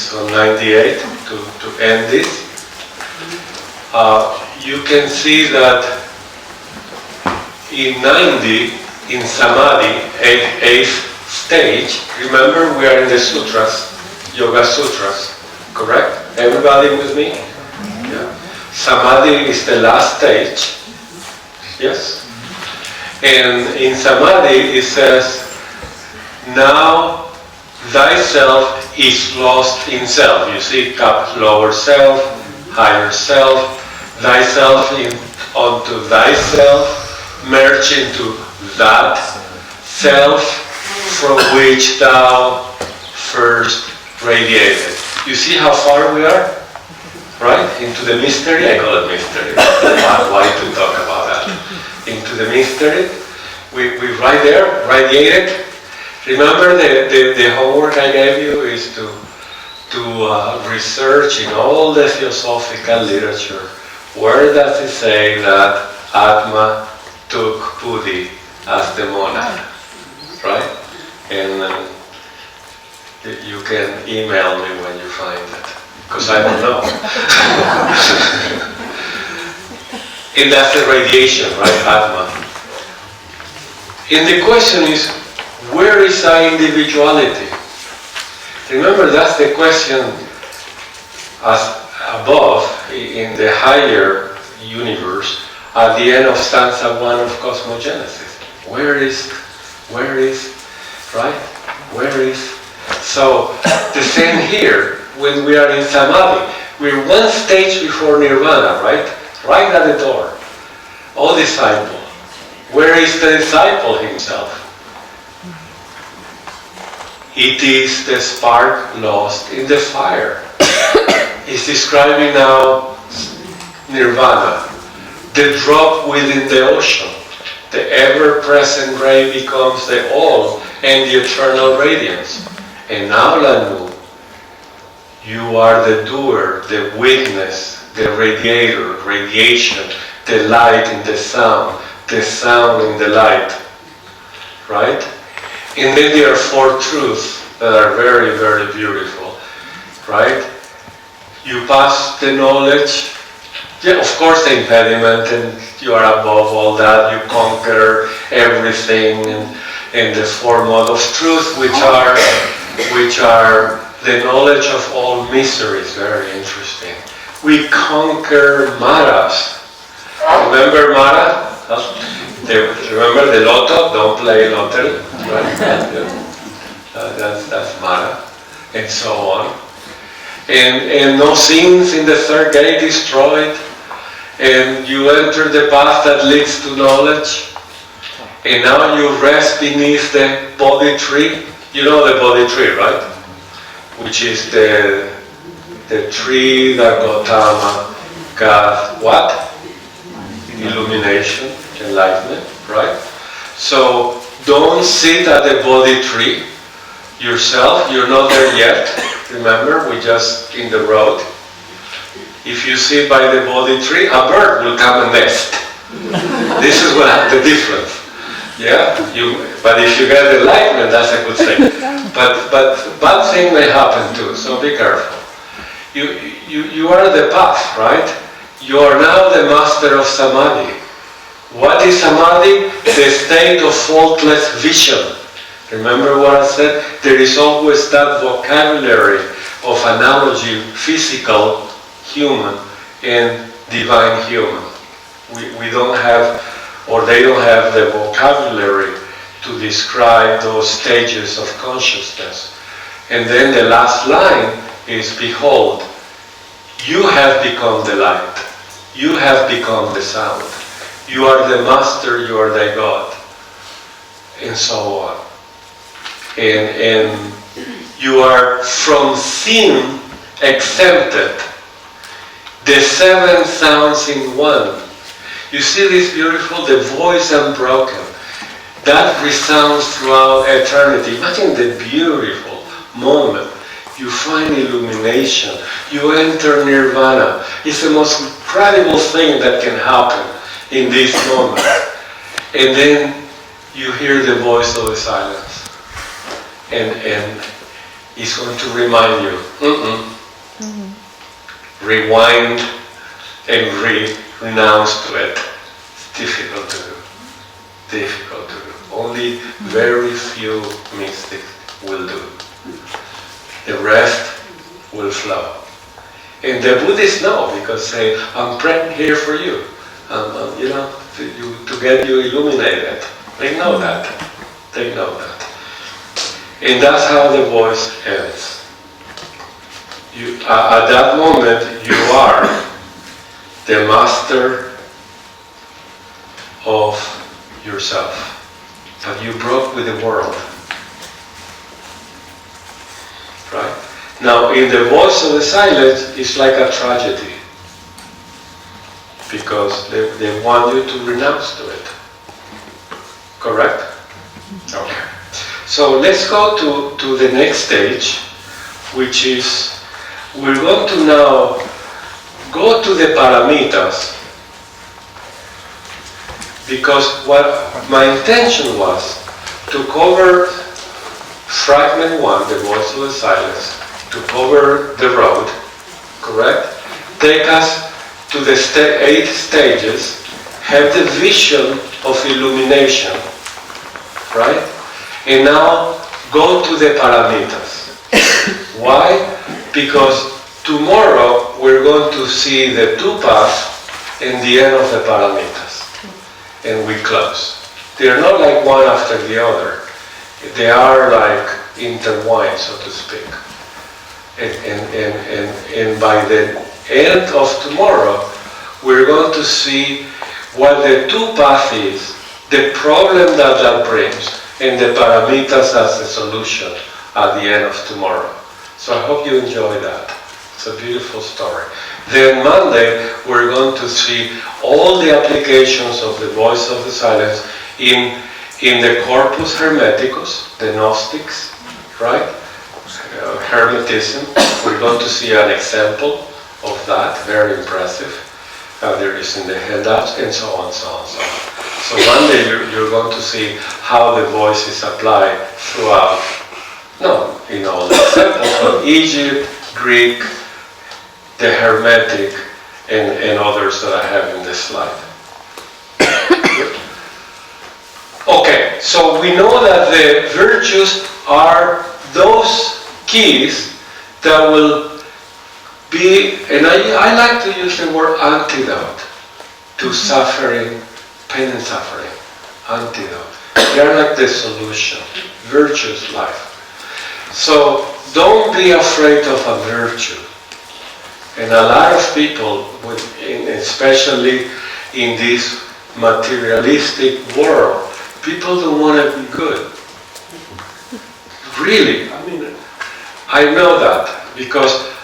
is on 98 to end this. You can see that in 90, in Samadhi, 8th stage, remember we are in the sutras, Yoga Sutras, correct? Everybody with me? Yeah. Samadhi is the last stage, yes? And in Samadhi it says, now thyself is lost in self. You see, lower self, higher self, thyself onto thyself, merge into that self from which thou first radiated. You see how far we are? Right? Into the mystery. I call it mystery. Why to talk about that? Into the mystery. We right there, radiated. Remember the homework I gave you is to research in all the theosophical literature. Where does it say that Atma took Buddhi as the monad? Right? And you can email me when you find it, because I don't know. And that's the radiation, right? Atma. And the question is, where is our individuality? Remember, that's the question as above in the higher universe at the end of stanza 1 of Cosmogenesis. Where is, right? Where is? So, the same here, when we are in Samadhi, we're one stage before Nirvana, right? Right at the door. O disciple. Where is the disciple himself? It is the spark lost in the fire. He's describing now Nirvana, the drop within the ocean. The ever-present ray becomes the all and the eternal radiance. And now, Lanu, you are the doer, the witness, the radiation, the light in the sound in the light. Right? And then there are 4 truths that are very, very beautiful. Right? You pass the knowledge. Yeah, of course the impediment, and you are above all that. You conquer everything, and the 4 modes of truth, which are the knowledge of all miseries. Very interesting. We conquer maras. Remember Mara? Remember the lotto? Don't play lottery. Right? That's Mara. And so on. And no sins in the 3rd gate destroyed. And you enter the path that leads to knowledge. And now you rest beneath the Bodhi tree. You know the Bodhi tree, right? Which is the tree that Gautama got what? Illumination, enlightenment, right? So don't sit at the Bodhi tree yourself. You're not there yet. Remember, we're just in the road. If you sit by the Bodhi tree, a bird will come and nest. This is what the difference. Yeah, but if you get enlightenment, that's a good thing. But bad thing may happen too. So be careful. You are the path, right? You are now the master of Samadhi. What is Samadhi? The state of faultless vision. Remember what I said? There is always that vocabulary of analogy, physical, human, and divine human. We don't have, or they don't have the vocabulary to describe those stages of consciousness. And then the last line is, behold, you have become the light. You have become the sound. You are the master, you are the God. And so on. And you are from sin exempted. The 7 sounds in one. You see this beautiful, the voice unbroken. That resounds throughout eternity. Imagine the beautiful moment. You find illumination. You enter nirvana. It's the most incredible thing that can happen in this moment. And then you hear the voice of the silence. And is going to remind you. Rewind and renounce to it. It's difficult to do. Difficult to do. Only very few mystics will do. The rest will flow. And the Buddhists know, because say, I'm praying here for you. To get you illuminated. They know that. They know that. And that's how the voice ends. At that moment, you are the master of yourself. But you broke with the world. Right? Now, in the voice of the silence, it's like a tragedy. Because they want you to renounce to it. Correct? Okay. So let's go to the next stage, which is, we're going to now go to the Paramitas, because what my intention was to cover fragment 1, the voice of the silence, to cover the road, correct? Take us to the 8 stages, have the vision of illumination, right? And now go to the Paramitas. Why? Because tomorrow we're going to see the 2 paths and the end of the Paramitas. And we close. They're not like one after the other. They are like intertwined, so to speak. And by the end of tomorrow, we're going to see what the 2 path is, the problem that brings, and the Paramitas as the solution at the end of tomorrow. So I hope you enjoy that. It's a beautiful story. Then Monday, we're going to see all the applications of the voice of the silence in the Corpus Hermeticus, the Gnostics, right? Hermetism. We're going to see an example of that, very impressive. There is in the handouts, and so on, so on, so on. So Monday you're going to see how the voice is applied throughout, in all the examples from Egypt, Greek, the Hermetic, and others that I have in this slide. Okay, so we know that the virtues are those keys that will be, and I like to use the word antidote to suffering, pain and suffering. Antidote. They are like the solution. Virtuous life. So don't be afraid of a virtue. And a lot of people, especially in this materialistic world, people don't want to be good. Really, I know that because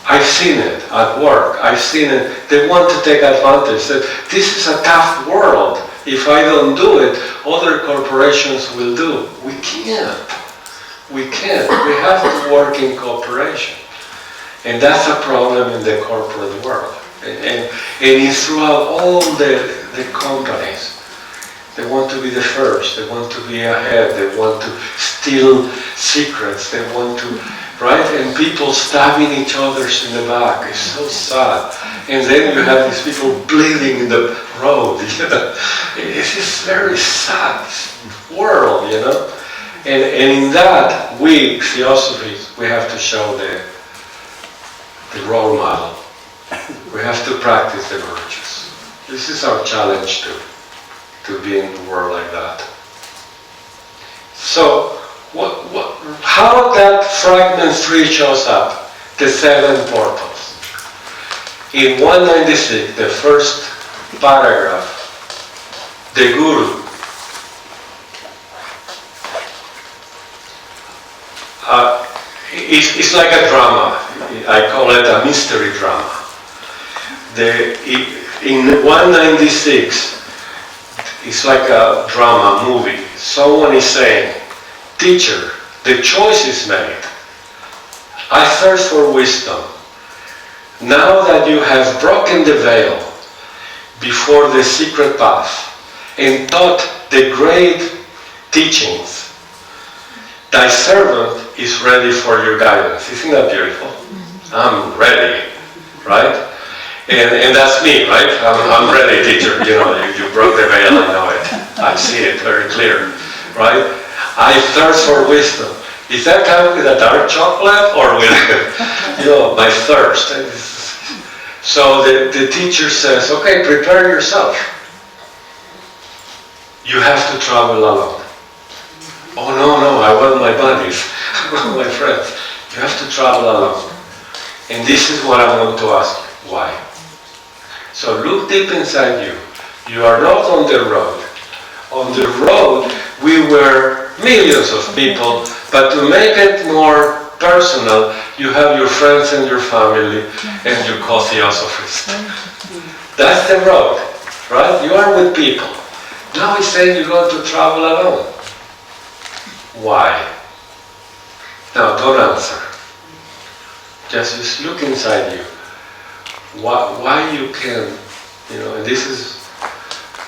I've seen it at work. I've seen it. They want to take advantage. That this is a tough world. If I don't do it, other corporations will do. We can't. We can't. We have to work in cooperation. And that's a problem in the corporate world. And it's throughout all the companies. They want to be the first. They want to be ahead. They want to steal secrets. They want to, right? And people stabbing each other in the back. It's so sad. And then you have these people bleeding in the road. It's this very sad world, And in that, we, theosophies, we have to show the role model. We have to practice the virtues. This is our challenge to be in the world like that. So, how that fragment 3 shows up, the 7 portals. In 196, the first paragraph, the Guru it's like a drama. I call it a mystery drama. In 196, it's like a drama movie. Someone is saying, "Teacher, the choice is made. I thirst for wisdom. Now that you have broken the veil before the secret path and taught the great teachings, thy servant is ready for your guidance. Isn't that beautiful? I'm ready, right? And that's me, right? I'm ready, teacher. You broke the veil, I know it. I see it very clear, right? I thirst for wisdom. Is that coming with a dark chocolate or with, my thirst? So the teacher says, okay, prepare yourself. You have to travel alone. Oh, no, I want my buddies, my friends. You have to travel alone. And this is what I want to ask you. Why? So look deep inside you. You are not on the road. On the road, we were millions of people, but to make it more personal, you have your friends and your family and your co-theosophist. That's the road, right? You are with people. Now he's saying you're going to travel alone. Why? Now, don't answer. Just look inside you. Why you can, and this is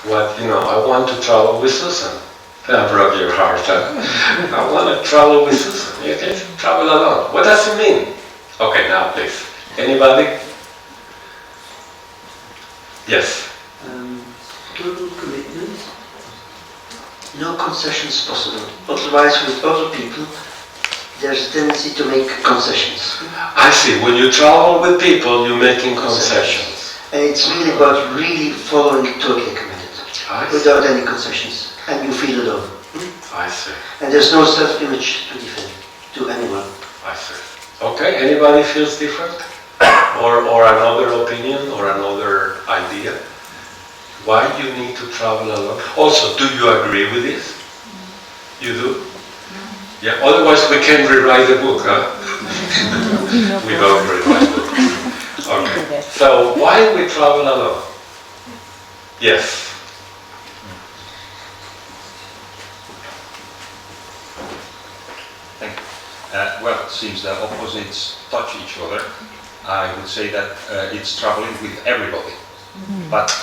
what, I want to travel with Susan. I broke your heart. I want to travel with Susan. You can travel alone. What does it mean? Okay, now please. Anybody? Yes. Total commitment. No concessions possible. Otherwise, with other people, there's a tendency to make concessions. I see. When you travel with people, you're making concessions. And it's really about following totally committed, without any concessions. And you feel alone. I see. And there's no self-image to defend to anyone. I see. Okay. Anybody feels different, or another opinion, or another idea? Why you need to travel alone? Also, do you agree with this? You do? Yeah. Otherwise, we can rewrite the book, huh? We don't rewrite the book. Okay. So, why we travel alone? Yes. Thank you. Well, since the opposites touch each other, I would say that it's traveling with everybody. But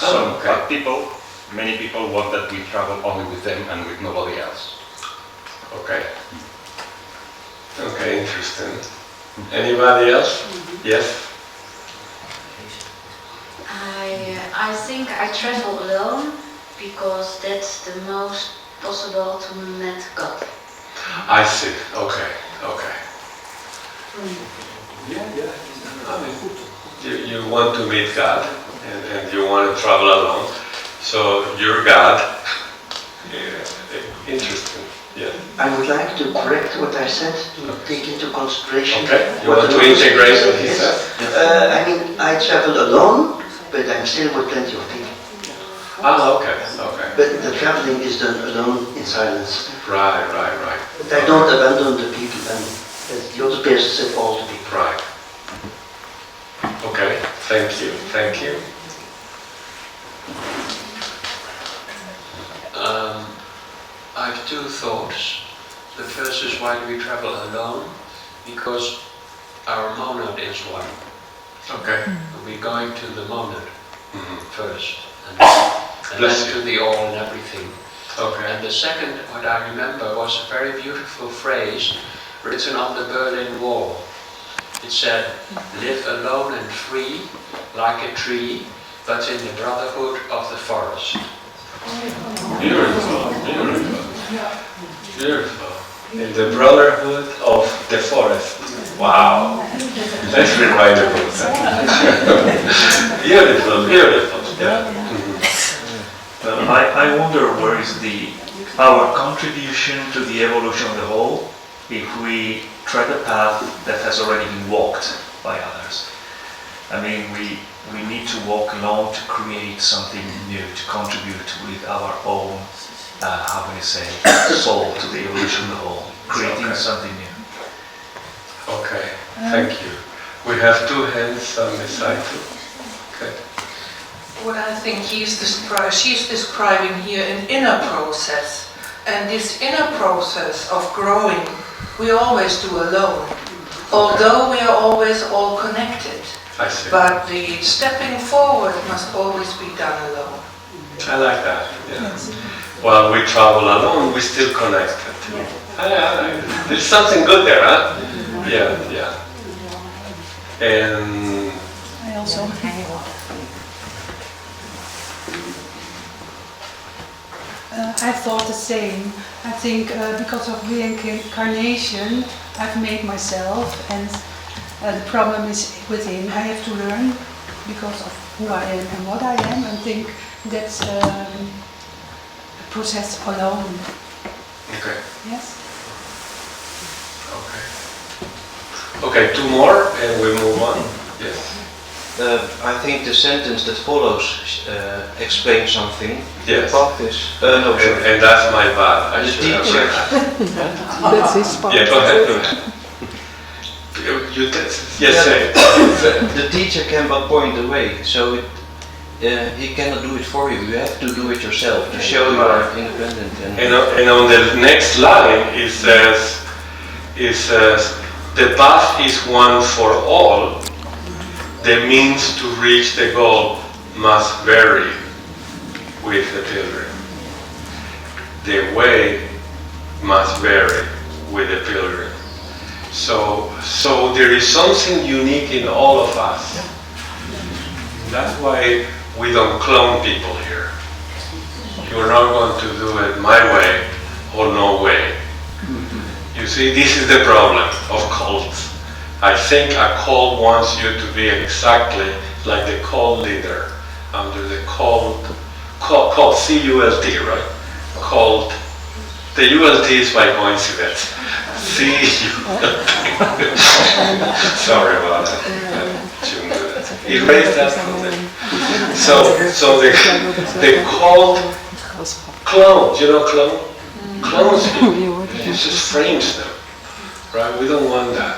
many people want that we travel only with them and with nobody else. Okay. Okay, interesting. Anybody else? Yes? I think I travel alone because that's the most possible to meet God. I see. Okay. You want to meet God and you want to travel alone. So you're God. Yeah. Interesting. Yeah. I would like to correct what I said, to take into consideration. Okay. You want to integrate what he said? I travel alone, but I'm still with plenty of people. Okay. But the traveling is done alone in silence. Right. But I don't abandon the people, and as the other person said, all the people. Right. Okay. Thank you. I have two thoughts. The first is, why do we travel alone? Because our monad is one. Okay. We're going to the monad first, and Bless then you. to the all and everything. Okay. And the second, what I remember, was a very beautiful phrase written on the Berlin Wall. It said, live alone and free, like a tree, but in the brotherhood of the forest. Beautiful. In the brotherhood of the forest. Wow. Let's rewrite the book. Beautiful. Yeah. Well, I wonder where is our contribution to the evolution of the whole if we tread a path that has already been walked by others. I mean, we need to walk alone to create something new, to contribute with our own, soul to the evolution of the whole, creating something new. Okay, thank you. We have two hands on the side too. Okay. What I think she's describing here an inner process. And this inner process of growing, we always do alone. Although we are always all connected. I see. But the stepping forward must always be done alone. I like that. Yeah. While we travel alone, we're still connected. Yeah. There's something good there, huh? Yeah. And I also. I thought the same. I think because of reincarnation, I've made myself, and the problem is within. I have to learn because of who I am and what I am, and think that's a process alone. okay. Yes. Okay, two more and we move on. Yes. I think the sentence that follows explains something. Yes. The path is... no, sorry. And that's my bad. I The should have teacher. read That's his part. that. Yeah, go ahead. Yes, say it. The teacher can but point the way, so he cannot do it for you. You have to do it yourself to show you are independent. And on the next line it says, the path is one for all. The means to reach the goal must vary with the pilgrim. The way must vary with the pilgrim. So there is something unique in all of us. That's why we don't clone people here. You're not going to do it my way or no way. You see, this is the problem of cults. I think a cult wants you to be exactly like the cult leader under the cult C-U-L-T, right? Cult. The ULT is by coincidence. Sorry about that. Erase that from there. So the cult clones, you know clone? Clones people. It just frames them. Right? We don't want that.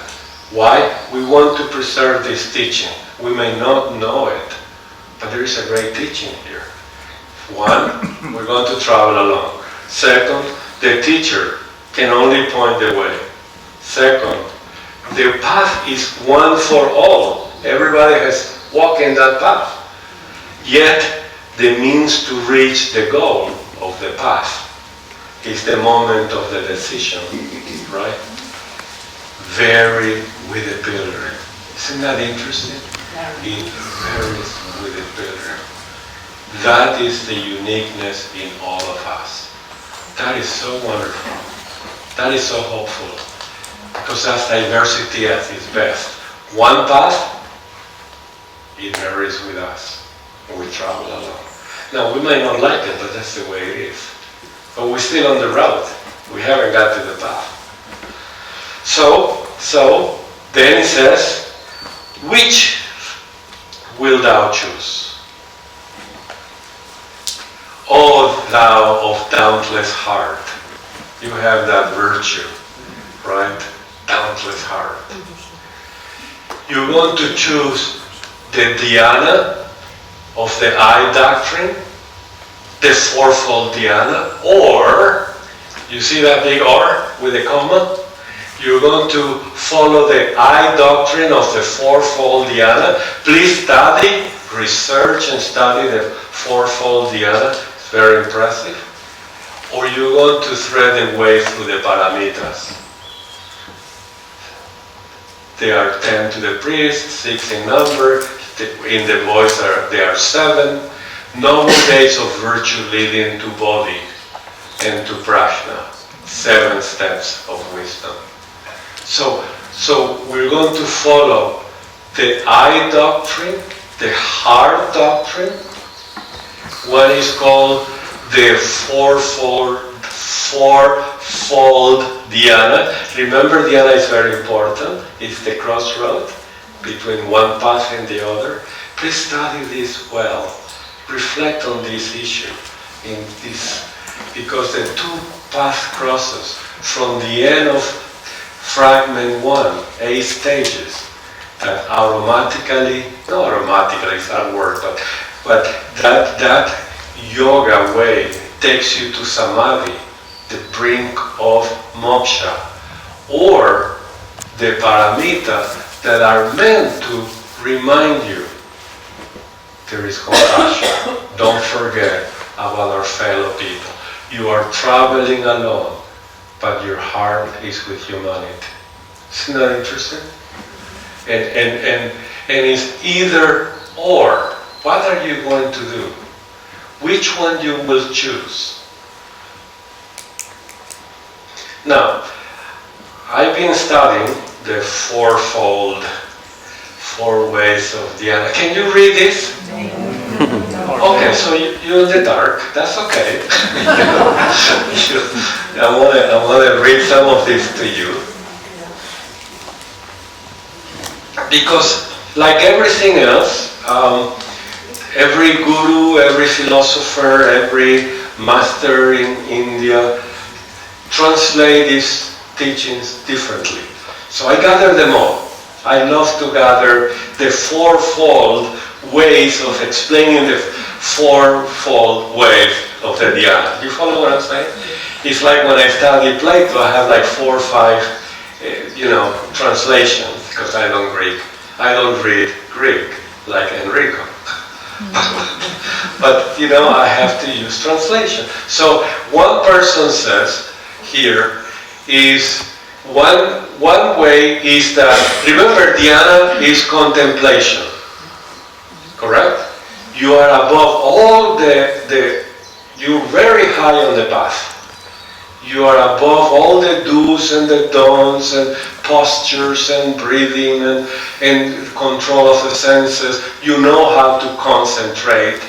Why? We want to preserve this teaching. We may not know it, but there is a great teaching here. One, we're going to travel along. Second, the teacher can only point the way. Second, the path is one for all. Everybody has walked in that path. Yet, the means to reach the goal of the path is the moment of the decision, right? Vary with the pilgrim. Isn't that interesting? It varies with the pilgrim. That is the uniqueness in all of us. That is so wonderful. That is so hopeful. Because that's diversity at its best. One path, it varies with us. We travel along. Now, we might not like it, but that's the way it is. But we're still on the road. We haven't got to the path. So then it says, which will thou choose? O thou of dauntless heart. You have that virtue, right? Dauntless heart. You want to choose the dhyana of the I doctrine, the fourfold dhyana, or, you see that big R with a comma? You're going to follow the I doctrine of the fourfold dhyana. Please study, research and study the fourfold dhyana. It's very impressive. Or you're going to thread the way through the Paramitas. They are 10 to the priest, 6 in number. In the boys there are 7. Noble days of virtue leading to bodhi and to prajna. 7 steps of wisdom. So we're going to follow the I doctrine, the heart doctrine. One is called the fourfold dhyana. Remember, dhyana is very important. It's the crossroad between one path and the other. Please study this well. Reflect on this issue, because the two paths crosses from the end of fragment 1, 8 stages, that automatically is that word, but that yoga way takes you to samadhi, the brink of moksha, or the paramitas that are meant to remind you there is compassion. Don't forget about our fellow people. You are traveling alone. but your heart is with humanity. Isn't that interesting? And it's either or. What are you going to do? Which one you will choose? Now, I've been studying the four ways of Dhyana. Can you read this? Okay, so you're in the dark. That's okay. I want to read some of this to you. Because, like everything else, every guru, every philosopher, every master in India translate these teachings differently. So I gather them all. I love to gather the fourfold ways of explaining the fourfold ways of the Dhyana. You follow what I'm saying? It's like when I study Plato, I have like 4 or 5, translations, because I don't read Greek like Enrico. But, I have to use translation. So one person says here is one way is that, remember, Dhyana is contemplation, correct? You are above all you're very high on the path. You are above all the do's and the don'ts and postures and breathing and control of the senses. You know how to concentrate,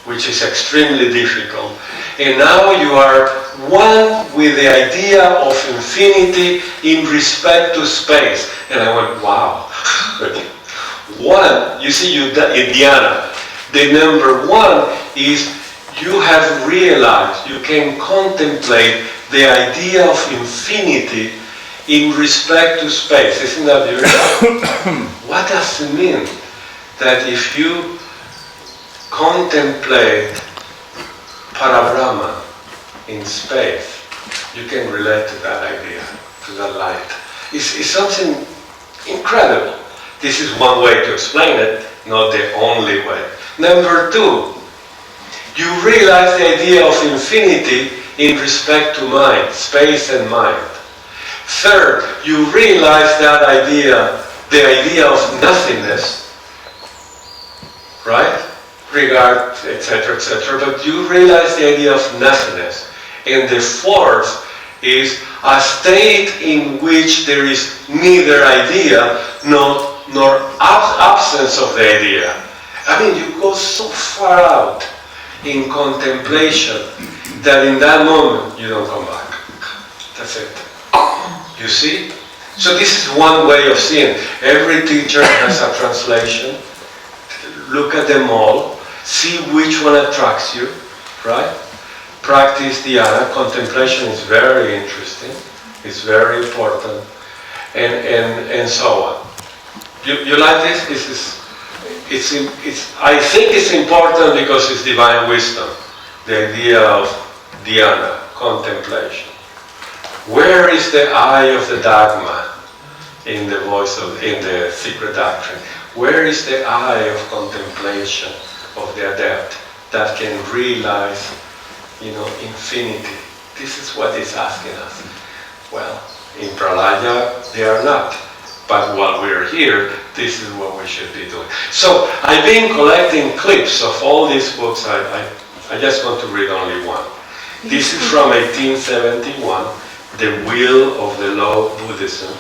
which is extremely difficult. And now you are one with the idea of infinity in respect to space. And I went, wow. One, you see, in Dhyana, the number one is you have realized, you can contemplate the idea of infinity in respect to space. Isn't that beautiful? What does it mean? That if you contemplate Parabrahma in space, you can relate to that idea, to that light. It's something incredible. This is one way to explain it, not the only way. Number two, you realize the idea of infinity in respect to mind, space and mind. Third, you realize that idea, the idea of nothingness, right? Regard, etc., etc. But you realize the idea of nothingness. And the fourth is a state in which there is neither idea nor absence of the idea. I mean, you go so far out in contemplation that in that moment you don't come back. That's it. You see? So this is one way of seeing. Every teacher has a translation. Look at them all. See which one attracts you, right? Practice Dhyana. Contemplation is very interesting. It's very important. And so on. You like this? I think it's important because it's divine wisdom. The idea of Dhyana, contemplation. Where is the eye of the Dharma in the secret doctrine? Where is the eye of contemplation of the adept that can realize, infinity? This is what it's asking us. Well, in Pralaya, they are not. But while we're here, this is what we should be doing. So, I've been collecting clips of all these books. I just want to read only one. This is from 1871, The Wheel of the Law Buddhism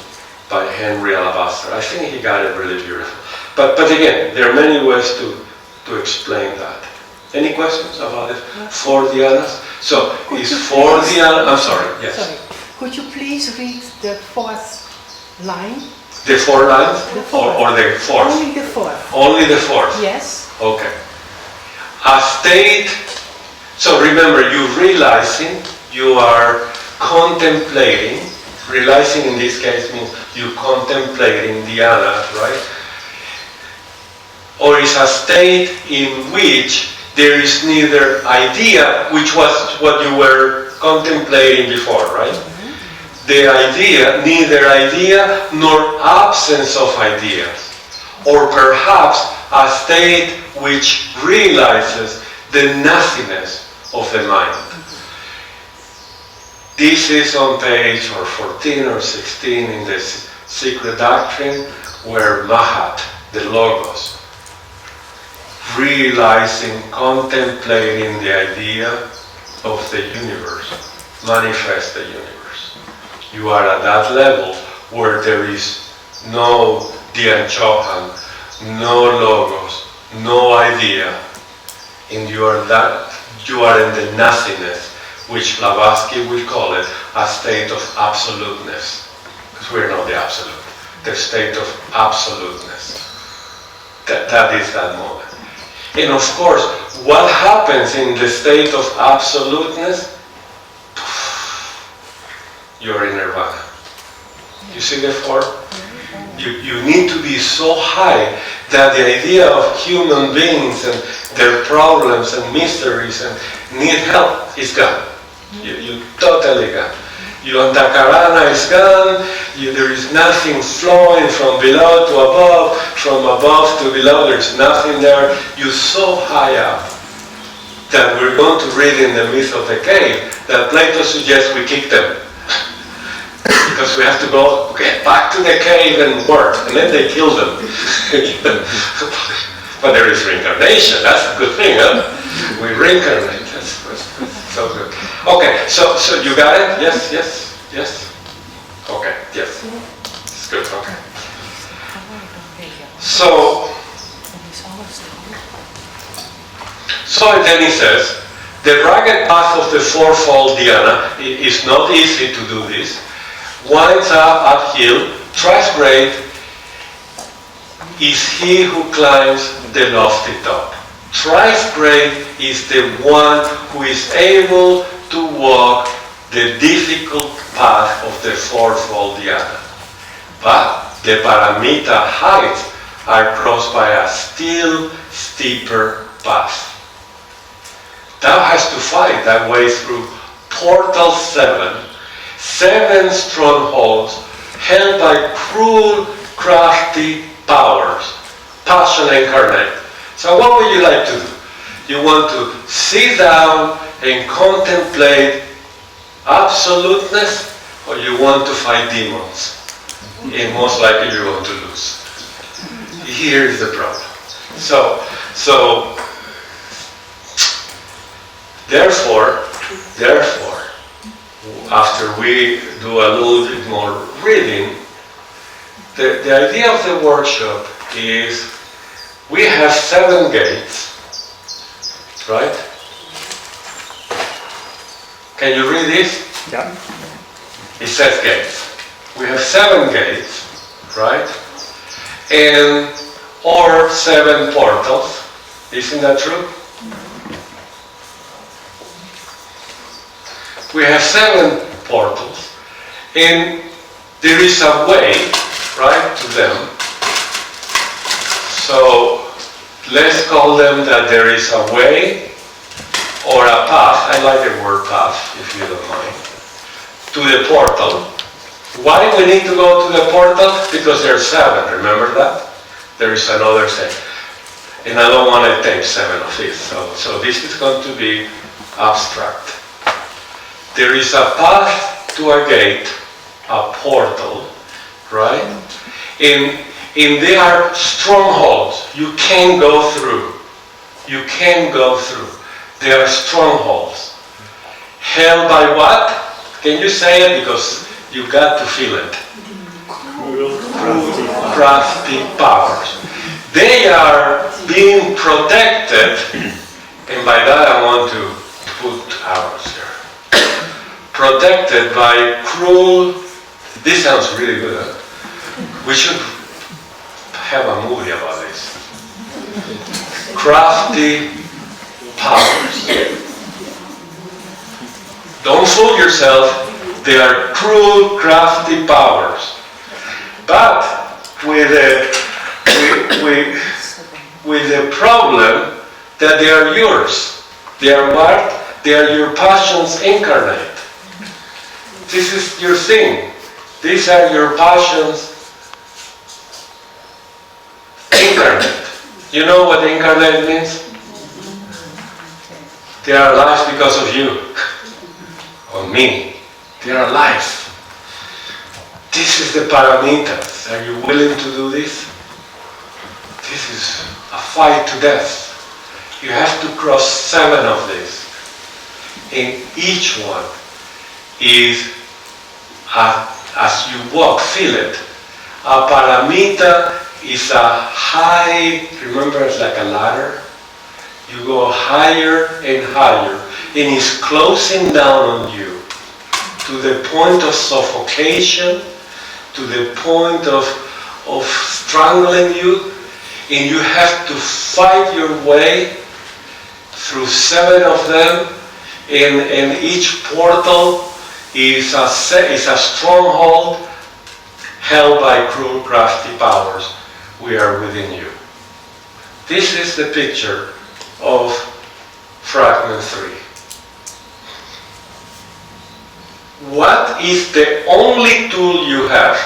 by Henry Alabaster. I think he got it really beautiful. But again, there are many ways to explain that. Any questions about it? 4 dhyanas? So, is 4 dhyanas? I'm sorry, yes. Sorry. Could you please read the 4th line? The 4 lines? The 4th. Or the 4th? Only the 4th. Only the 4th? Yes. Okay. A state, so remember, you're realizing, you are contemplating, realizing in this case means you contemplating dhyana, right? Or is a state in which there is neither idea, which was what you were contemplating before, right? The idea, neither idea nor absence of ideas. Or perhaps a state which realizes the nothingness of the mind. This is on page or 14 or 16 in the Secret Doctrine, where Mahat, the Logos, realizing, contemplating the idea of the universe, manifest the universe. You are at that level where there is no Dian Chohan, no Logos, no idea, and you are in the nothingness, which Blavatsky will call it a state of absoluteness. Because we're not the absolute. The state of absoluteness. That is that moment. And of course, what happens in the state of absoluteness? You're in nirvana. You see the form? You need to be so high that the idea of human beings and their problems and mysteries and need help is gone. You totally gone. Your antakarana is gone. There is nothing flowing from below to above, from above to below. There's nothing there. You're so high up that we're going to read in the myth of the cave that Plato suggests we kick them. Because we have to get back to the cave and work, and then they kill them. But there is reincarnation, that's a good thing, huh? We reincarnate, that's so good. Okay, so you got it? Yes? Okay, yes. It's good, okay. So then he says, the rugged path of the fourfold dhyana is not easy to do this. Winds up uphill, thrice great is he who climbs the lofty top. Thrice great is the one who is able to walk the difficult path of the fourfold dhyana. But the Paramita heights are crossed by a still steeper path. Thou hast to fight thy way through portal 7 strongholds held by cruel, crafty powers, passion incarnate. So what would you like to do? You want to sit down and contemplate absoluteness, or you want to fight demons? And most likely you're going to lose. Here is the problem. So therefore, after we do a little bit more reading, the idea of the workshop is we have 7 gates, right? Can you read this? Yeah. It says gates. We have 7 gates, right? Or 7 portals. Isn't that true? We have 7 portals, and there is a way, right, to them. So let's call them that there is a way or a path. I like the word path, if you don't mind, to the portal. Why we need to go to the portal? Because there are 7. Remember that? There is another 7, and I don't want to take 7 of these. So this is going to be abstract. There is a path to a gate, a portal, right? And there are strongholds you can't go through. You can't go through. There are strongholds. Held by what? Can you say it? Because you got to feel it. Crafty powers. They are being protected, and by that I want to put arrows here. Protected by cruel, this sounds really good, huh? We should have a movie about this. Crafty powers. Don't fool yourself, they are cruel, crafty powers. But with the problem that they are yours. They are what? They are your passions incarnate. This is your thing. These are your passions incarnate. You know what incarnate means? They are alive because of you, or me, They are alive. This is the Paramitas. Are you willing to do this? This is a fight to death. You have to cross 7 of these. And each one is, as you walk, feel it. A Paramita is a high, remember it's like a ladder? You go higher and higher, and it's closing down on you to the point of suffocation, to the point of strangling you, and you have to fight your way through 7 of them, and each portal is a stronghold held by cruel, crafty powers. We are within you. This is the picture of fragment 3. What is the only tool you have?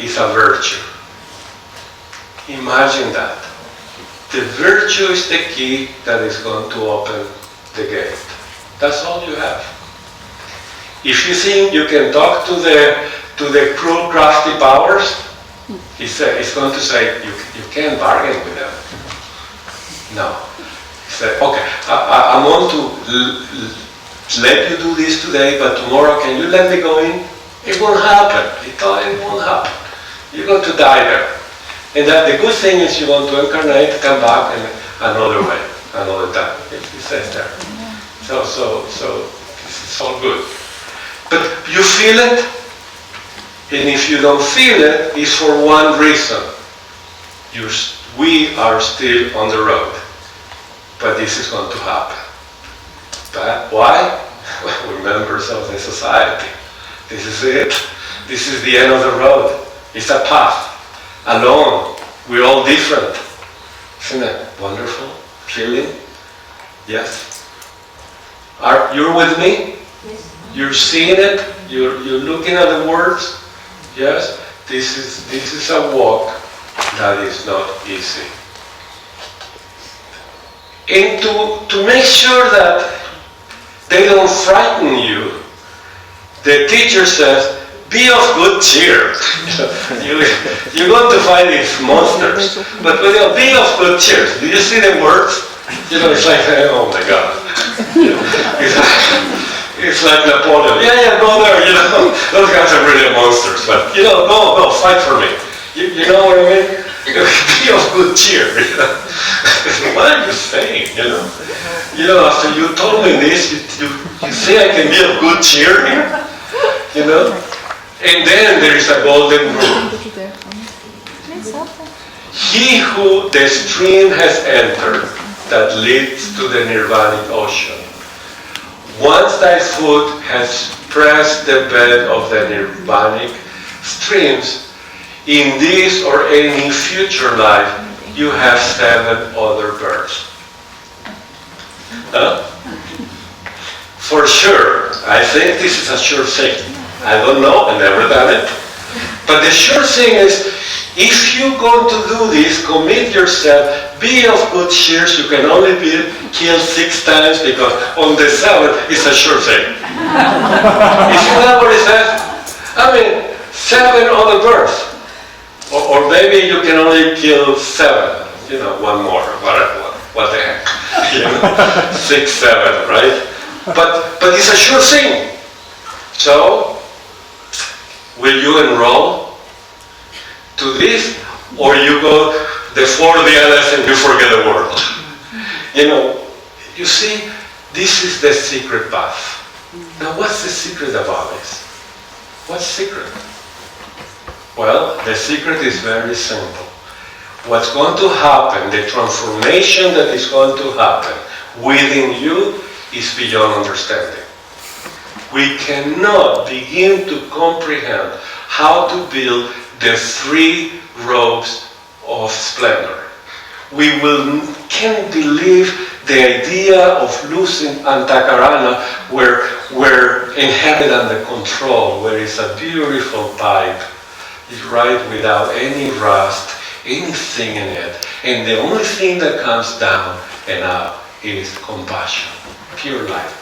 Is a virtue. Imagine that. The virtue is the key that is going to open the gate. That's all you have. If you think you can talk to the cruel, crafty powers, it's going to say, you can't bargain with them. No. He said, okay, I'm going to let you do this today, but tomorrow can you let me go in? It won't happen. He thought it won't happen. You're going to die there. And that the good thing is you're going to incarnate, come back in another way, another time. It says there. So it's all good. But you feel it, and if you don't feel it, it's for one reason. We are still on the road. But this is going to happen. But why? Well, we're members of the society. This is it. This is the end of the road. It's a path. Alone. We're all different. Isn't it wonderful? Feeling? Yes? You're with me? Yes. You're seeing it? You're looking at the words? Yes? This is a walk that is not easy. And to make sure that they don't frighten you, the teacher says, be of good cheer. You're going to find these monsters, but be of good cheer. Do you see the words? It's like, oh my God. It's like Napoleon. Yeah, go there. Those guys are really monsters, but go fight for me. You know what I mean? Be of good cheer. What are you saying? After you told me this, you say I can be of good cheer here? And then there is a golden rule. He who the stream has entered that leads to the nirvanic ocean, once thy foot has pressed the bed of the nirvanic streams, in this or any future life, you have 7 other births. Huh? For sure, I think this is a sure thing. I don't know, I've never done it. But the sure thing is, if you're going to do this, commit yourself, be of good cheer. You can only be killed 6 times because on the 7th it's a sure thing. Isn't that what it says? 7 other births. Or maybe you can only kill 7. One more. What the heck? 6, 7, right? But it's a sure thing. So, will you enroll to this, or you go the 4 the others and you forget the world? You see, this is the secret path. Now, what's the secret about this? What's secret? Well, the secret is very simple. What's going to happen, the transformation that is going to happen within you is beyond understanding. We cannot begin to comprehend how to build the 3 robes of splendor. We can't believe the idea of losing Antakarana where inherent under control, where it's a beautiful pipe, it's right without any rust, anything in it. And the only thing that comes down and up is compassion, pure light.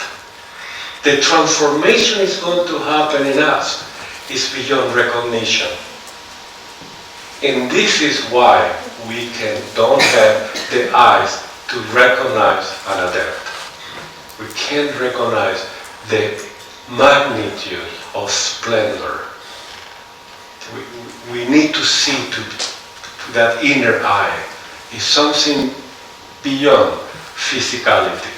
The transformation is going to happen in us is beyond recognition. And this is why we don't have the eyes to recognize an adept. We can't recognize the magnitude of splendor. We need to see to that inner eye. It's something beyond physicality.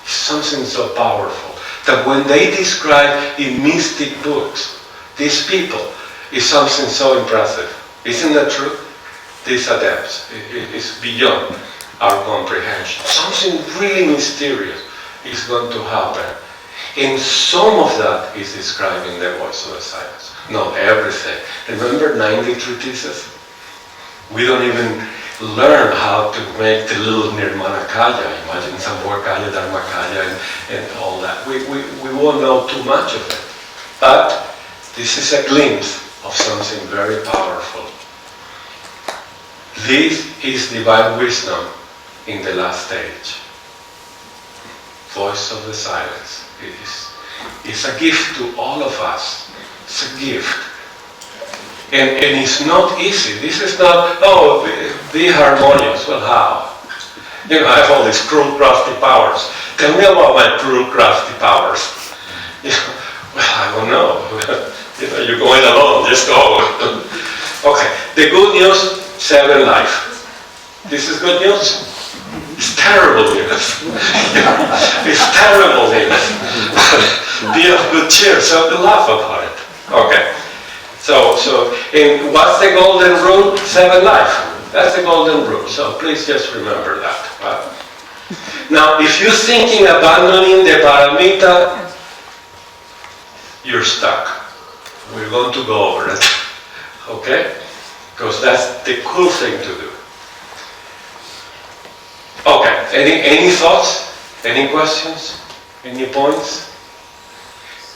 It's something so powerful that when they describe in mystic books these people, it's something so impressive. Isn't that true? These adepts, it's beyond our comprehension. Something really mysterious is going to happen. And some of that is described in the voice of the silence. Not everything. Remember 90 treatises? We don't even learn how to make the little Nirmanakaya. Imagine Sambhogakaya, Dharmakaya, and all that. We won't know too much of it. But this is a glimpse of something very powerful. This is divine wisdom in the last stage. Voice of the silence. It's a gift to all of us. It's a gift. And it's not easy. This is not, oh, be harmonious. Well, how? You know, I have all these cruel, crafty powers. Tell me about my cruel, crafty powers. You know, well, I don't know. You know, you're going alone, just go. Okay, the good news, 7 life. This is good news? It's terrible news. It's terrible news. Be of good cheer, so laugh about it. Okay. So, and what's the golden rule? 7 life. That's the golden rule. So please just remember that. Right? Now, if you're thinking abandoning the paramita, you're stuck. We're going to go over it. Okay? Because that's the cool thing to do. Okay. Any thoughts? Any questions? Any points?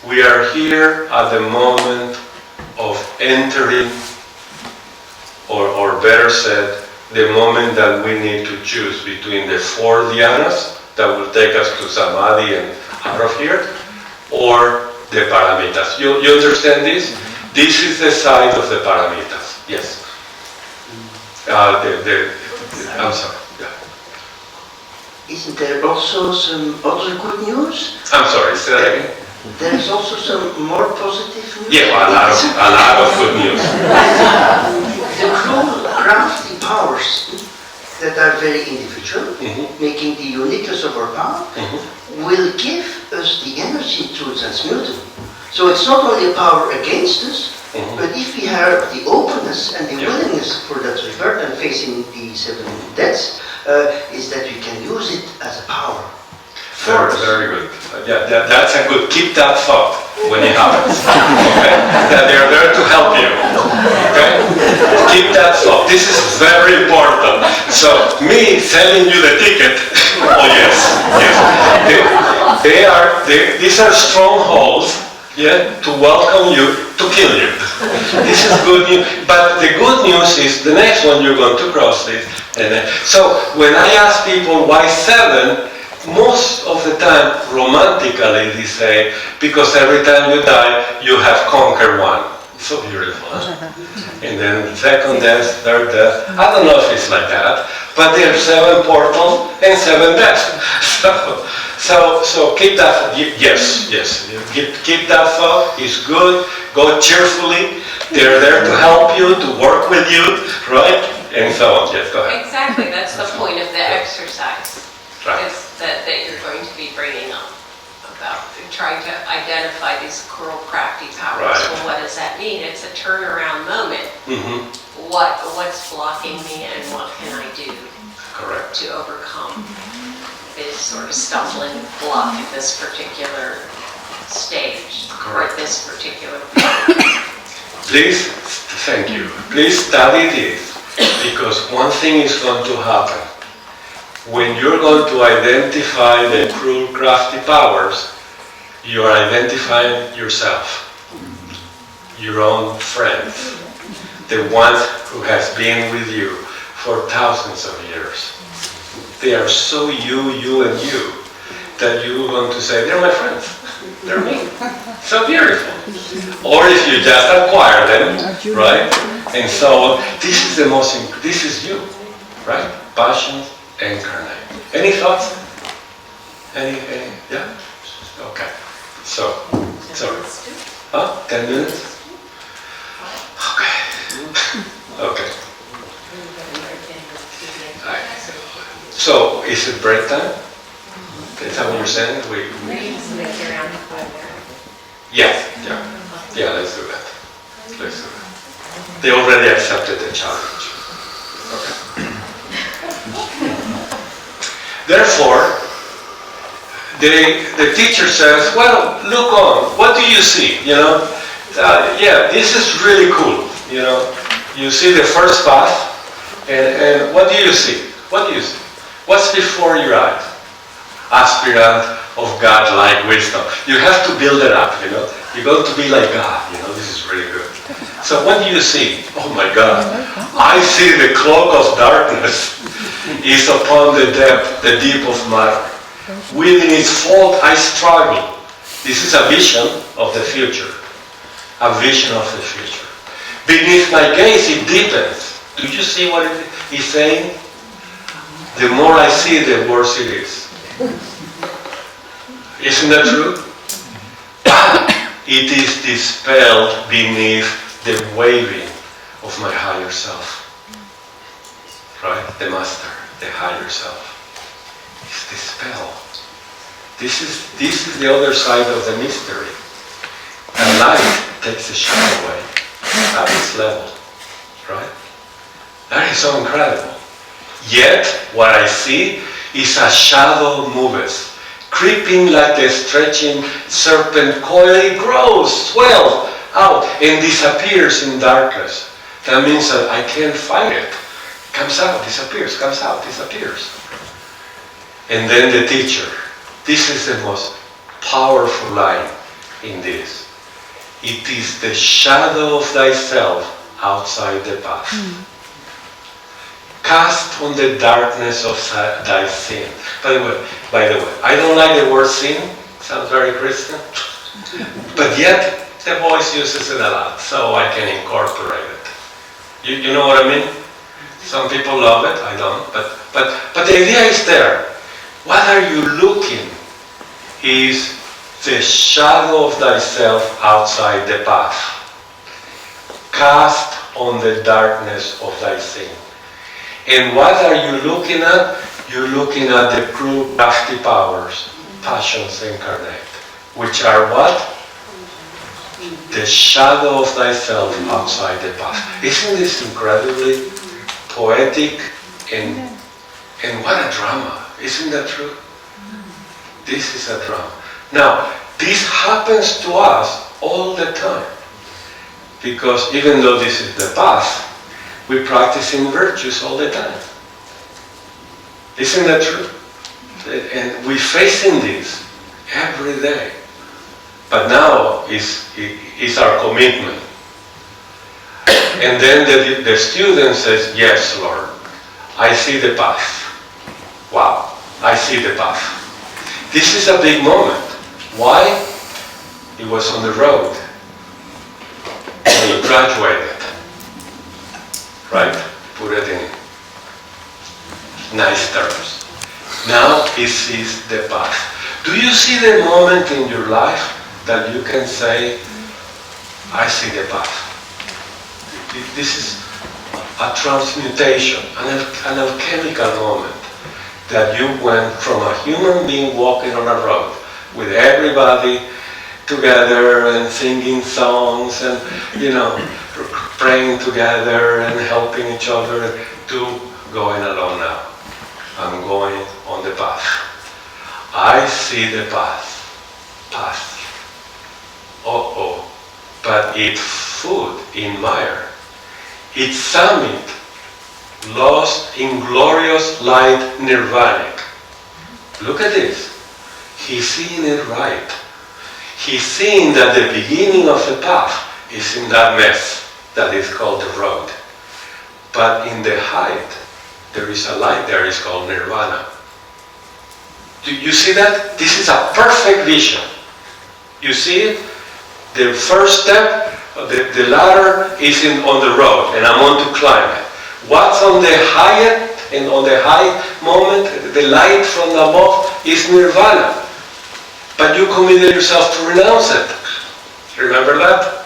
We are here at the moment of entering, or better said, the moment that we need to choose between the 4 dhyanas that will take us to samadhi and out of here, or the paramitas. You understand this? This is the side of the paramitas. Yes. I'm sorry. Yeah. Isn't there also some other good news? I'm sorry. Say that again. There is also some more positive news. Yeah, well, a lot of good news. The cruel, crafty powers that are very individual, making the uniqueness of our power, will give us the energy to transmute them. So it's not only a power against us, but if we have the openness and the willingness for that revert and facing the 7 deaths, is that we can use it as a power. Very good. Yeah, that's a good. Keep that thought when it happens. Okay? That they're there to help you. Okay? Keep that thought. This is very important. So me selling you the ticket. Oh yes, yes. These are strongholds. Yeah, to welcome you, to kill you. This is good news. But the good news is the next one you're going to cross this. So when I ask people why 7. Most of the time, romantically, they say, because every time you die, you have conquered one. It's so beautiful. And then 2nd death, 3rd death. I don't know if it's like that, but there are 7 portals and 7 deaths. So keep that. Yes. Keep that thought. It's good. Go cheerfully. They're there to help you, to work with you, right? And so on. Yes, go ahead. Exactly. That's the point of the exercise. Right. Is that you're going to be bringing up about trying to identify these cruel, crafty powers. Right. Well, what does that mean? It's a turnaround moment. What's blocking me, and what can I do? Correct. To overcome this sort of stumbling block at this particular stage. Correct. Or this particular point. Please, thank you. Please study this, because one thing is going to happen. When you're going to identify the cruel, crafty powers, you are identifying yourself, your own friends, the ones who has been with you for thousands of years. They are so you, and you, that you're going to say, they're my friends. They're me. So beautiful. Or if you just acquire them, right? And so this is the most, this is you, right? Passion incarnate. Any thoughts? Any, yeah? Okay. So, sorry. Huh? 10 minutes? Okay. Okay. So, is it break time? Is that what you're saying? Yeah, let's do that. Let's do that. They already accepted the challenge. Okay. Therefore, the teacher says, well, look on, what do you see? You know, yeah, this is really cool. You know, you see the first path, and what do you see? What do you see? What's before your eyes? Aspirant of God-like wisdom. You have to build it up, you know. You're going to be like God, you know, this is really good. So what do you see? Oh my God. I see the cloak of darkness is upon the depth, the deep of matter. Within its fold I struggle. This is a vision of the future. A vision of the future. Beneath my gaze it deepens. Do you see what he's saying? The more I see, the worse it is. Isn't that true? It is dispelled beneath the waving of my higher self. Right? The master, the higher self. It's dispelled. This is the other side of the mystery. And light takes the shadow away at this level. Right? That is so incredible. Yet, what I see is a shadow moves, creeping like a stretching serpent coil. It grows, swells out, and disappears in darkness. That means that I can't fight it. Comes out, disappears, comes out, disappears. And then the teacher. This is the most powerful line in this. It is the shadow of thyself outside the path. Cast on the darkness of thy sin. By the way, I don't like the word sin. Sounds very Christian. But yet, the voice uses it a lot, so I can incorporate it. You know what I mean? Some people love it, I don't. But the idea is there. What are you looking? Is the shadow of thyself outside the path. Cast on the darkness of thy sin. And what are you looking at? You're looking at the true crafty powers, passions incarnate, which are what? The shadow of thyself outside the path. Isn't this incredibly poetic and what a drama? Isn't that true? This is a drama. Now, this happens to us all the time. Because even though this is the path, we practicing virtues all the time. Isn't that true? And we're facing this every day. But now is our commitment. And then the student says, yes, Lord, I see the path. Wow, I see the path. This is a big moment. Why? He was on the road. And he graduated. Right? Put it in nice terms. Now he sees the path. Do you see the moment in your life that you can say, I see the path? This is a transmutation, an alchemical moment that you went from a human being walking on a road with everybody together and singing songs and, praying together and helping each other to going alone now. I'm going on the path. I see the path. But it's food in mire. Its summit lost in glorious light nirvanic. Look at this. He's seeing it right. He's seeing that the beginning of the path is in that mess that is called the road. But in the height, there is a light there is called nirvana. Do you see that? This is a perfect vision. You see it? The first step, the ladder is on the road, and I'm going to climb it. What's on the highest and on the high moment, the light from above, is nirvana. But you committed yourself to renounce it. Remember that?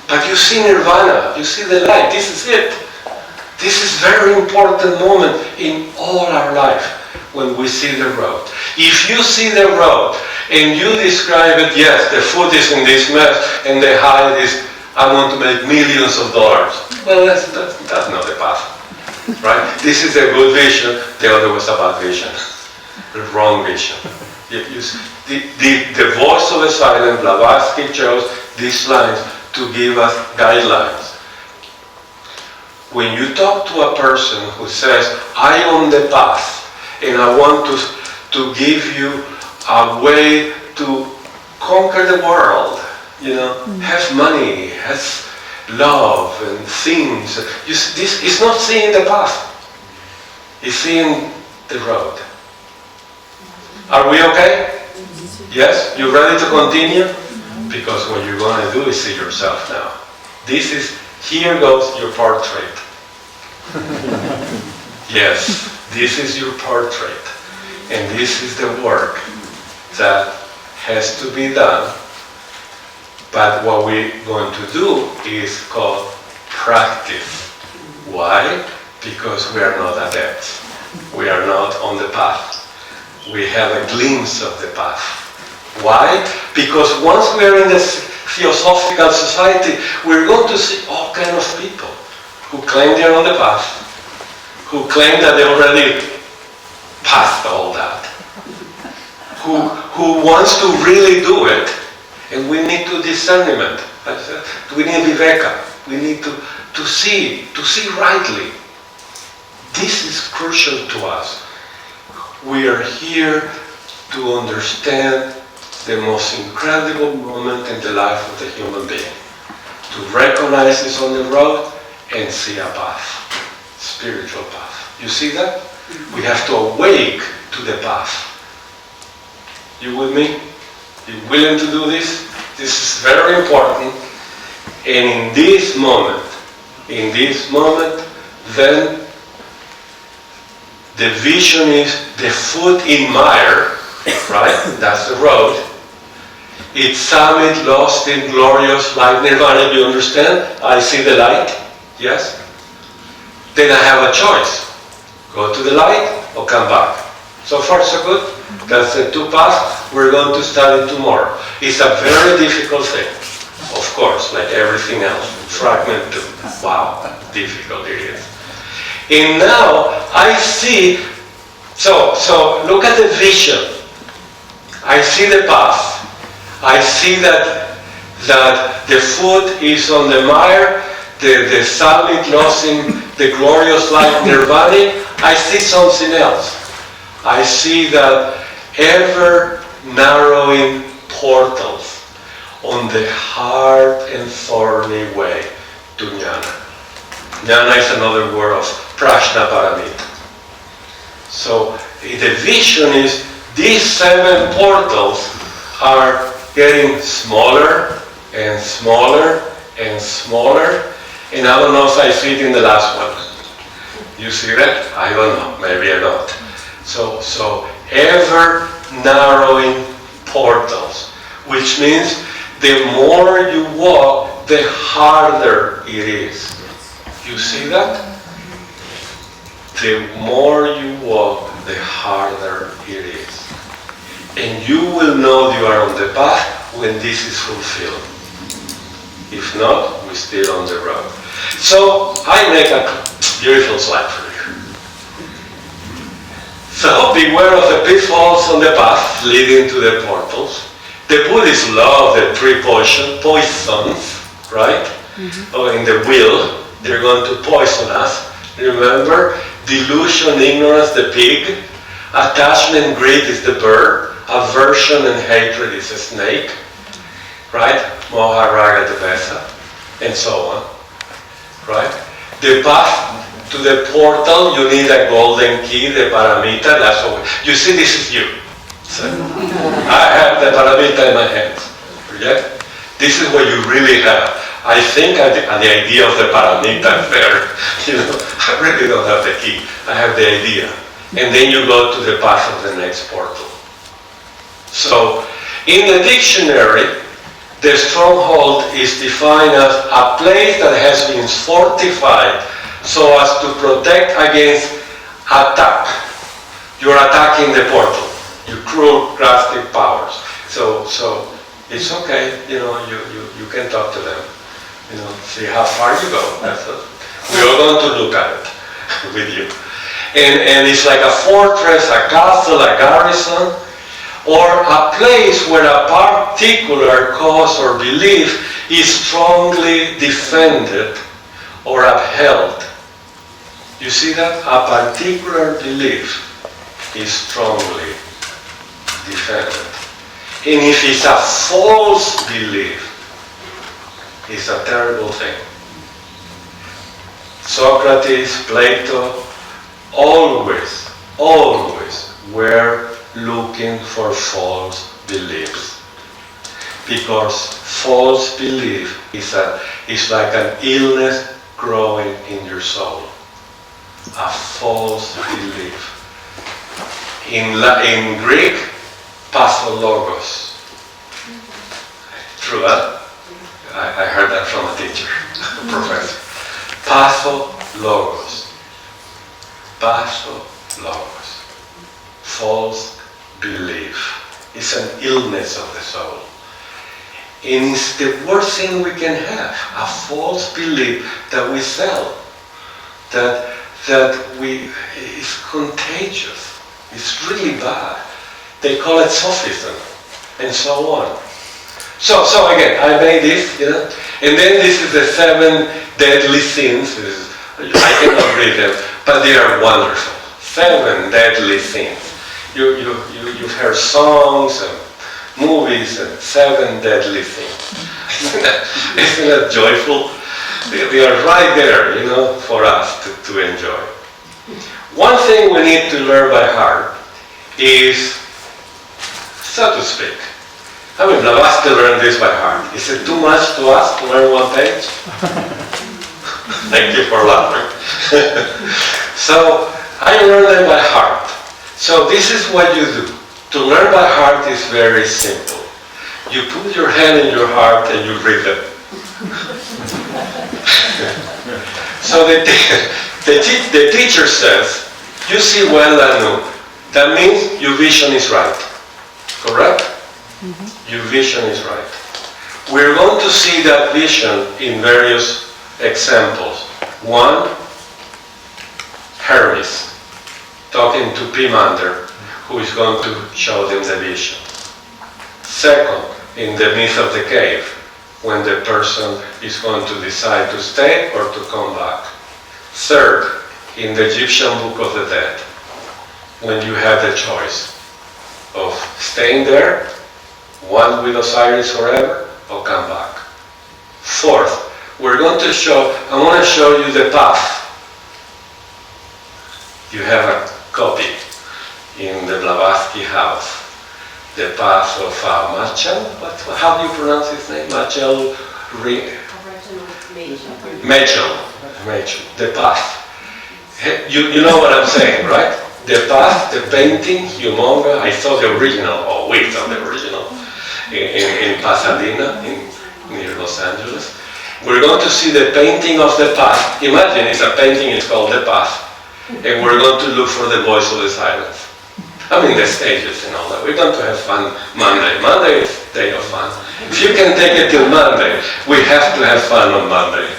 But you see nirvana, you see the light, this is it. This is very important moment in all our life when we see the road. If you see the road and you describe it, yes, the foot is in this mess and the height is, I want to make millions of dollars. Well, that's not the path, right? This is a good vision, the other was a bad vision, the wrong vision. The voice of the silent, Blavatsky chose these lines to give us guidelines. When you talk to a person who says, I own the path, and I want to give you a way to conquer the world, have money, has love and things. This is not seeing the path, it's seeing the road. Are we okay? Yes? You ready to continue? Because what you're going to do is see yourself now. Here goes your portrait. Yes, this is your portrait. And this is the work that has to be done. But what we're going to do is called practice. Why? Because we are not adepts. We are not on the path. We have a glimpse of the path. Why? Because once we are in this theosophical society, we're going to see all kinds of people who claim they're on the path, who claim that they already passed all that, who wants to really do it, and we need to discernment. We need viveka. We need to see rightly. This is crucial to us. We are here to understand the most incredible moment in the life of the human being. To recognize it's on the road and see a path, spiritual path. You see that? We have to awake to the path. You with me? You willing to do this? This is very important. And in this moment, then the vision is the foot in mire, right? That's the road. Its summit lost in glorious light nirvana. You understand? I see the light. Yes? Then I have a choice. Go to the light or come back. So far so good? That's the two paths we're going to study tomorrow. It's a very difficult thing. Of course, like everything else. Fragment 2. Wow, difficult it is. And now I see, so look at the vision. I see the path. I see that the foot is on the mire, the summit lost in the glorious light nirvana. I see something else. I see that ever narrowing portals on the hard and thorny way to jnana. Jnana is another word of prajna paramita. So the vision is these 7 portals are getting smaller and smaller and smaller, and I don't know if I fit in the last one. You see that? I don't know, maybe I don't. So ever narrowing portals, which means the more you walk, the harder it is. You see that? The more you walk, the harder it is. And you will know you are on the path when this is fulfilled. If not, we're still on the road. So I make a beautiful slide for you. So beware of the pitfalls on the path leading to the portals. The Buddhists love the 3 poisons, right? Or in the wheel, they're going to poison us. Remember, delusion, ignorance, the pig. Attachment, greed is the bird. Aversion and hatred is a snake, right? Moha, raga, devesa, and so on, right? The path to the portal, you need a golden key, the paramita. That's what you see. This is you. So, I have the paramita in my hands. Yeah? This is what you really have. I think at the idea of the Paramitas there, I really don't have the key. I have the idea. And then you go to the path of the next portal. So, in the dictionary, the stronghold is defined as a place that has been fortified so as to protect against attack. You're attacking the portal. You cruel, crafty powers. So it's okay, you can talk to them. See how far you go. We are going to look at it with you. And it's like a fortress, a castle, a garrison, or a place where a particular cause or belief is strongly defended or upheld. You see that? A particular belief is strongly defended. And if it's a false belief, it's a terrible thing. Socrates, Plato, always were looking for false beliefs. Because false belief is like an illness growing in your soul. A false belief. In Greek, pathologos. True, huh? I heard that from a teacher, a professor. Pathologos. Pathologos. False belief. It's an illness of the soul. And it's the worst thing we can have. A false belief that we sell. That is contagious. It's really bad. They call it sophism, and so on. So again, I made this, and then this is the 7 deadly sins. I cannot read them, but they are wonderful. 7 deadly sins. You've heard songs and movies and 7 deadly sins. Isn't that joyful? They are right there, for us to enjoy. One thing we need to learn by heart is, so to speak, I mean, Blavatsky learned this by heart. Is it too much to ask to learn one page? Thank you for laughing. So, I learned them by heart. So this is what you do. To learn by heart is very simple. You put your hand in your heart and you read them. So the teacher says, you see well, Anu. That means your vision is right. Correct? Mm-hmm. Your vision is right. We're going to see that vision in various examples. One, Hermes talking to Pimander, who is going to show them the vision. Second, in the myth of the cave, when the person is going to decide to stay or to come back. Third, in the Egyptian Book of the Dead, when you have the choice of staying there, one with Osiris forever, or come back. Fourth, I want to show you the path. You have a copy in the Blavatsky house. The path of Machel, how do you pronounce his name? Machel, the path. You know what I'm saying, right? The path, the painting, humongous. I saw the original, or we saw the original, in Pasadena, near Los Angeles. We're going to see the painting of the path. Imagine it's a painting, it's called The Path. And we're going to look for the voice of the silence. I mean the stages and all that. We're going to have fun Monday. Monday is day of fun. If you can take it till Monday, we have to have fun on Monday.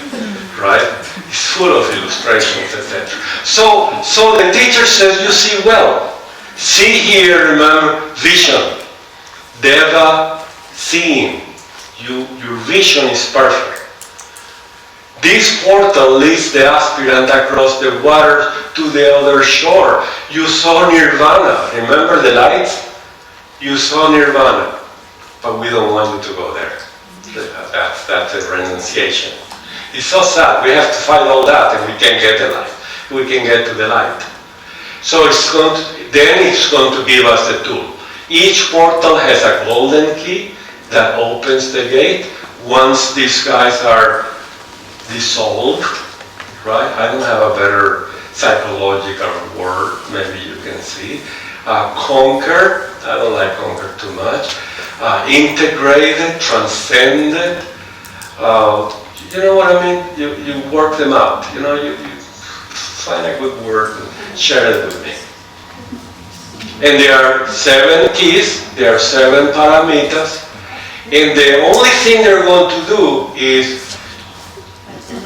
Right? It's full of illustrations, etc. So the teacher says, you see well. See here, remember, vision. Deva, seeing. Your vision is perfect. This portal leads the aspirant across the water to the other shore. You saw Nirvana. Remember the lights? You saw Nirvana. But we don't want you to go there. That's a renunciation. It's so sad. We have to fight all that and we can't get the light. We can get to the light. So it's going to give us the tool. Each portal has a golden key that opens the gate. Once these guys are dissolved, right? I don't have a better psychological word, maybe you can see. Conquer, I don't like conquer too much. Integrated, transcended. You know what I mean? You work them out. You know, you find a good word and share it with me. And there are 7 keys, there are 7 paramitas, and the only thing they're going to do is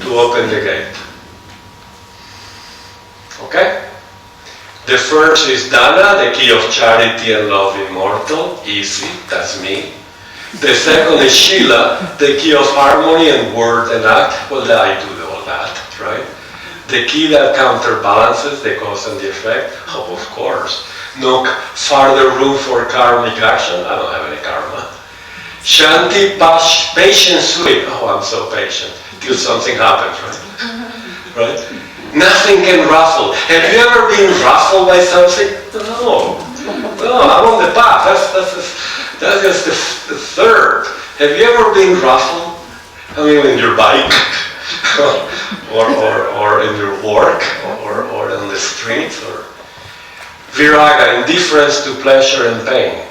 to open the gate. Okay? The first is Dana, the key of charity and love immortal. Easy, that's me. The second is Sheila, the key of harmony and word and act. Well, I do all that, right? The key that counterbalances the cause and the effect. Oh, of course. No further room for karmic action. I don't have any karma. Shanti, patience, sweet. Oh, I'm so patient till something happens, right? Right? Nothing can ruffle. Have you ever been ruffled by something? No. No, I'm on the path. That's just the third. Have you ever been ruffled? I mean, in your bike, or in your work, or on the streets, or viraga, indifference to pleasure and pain.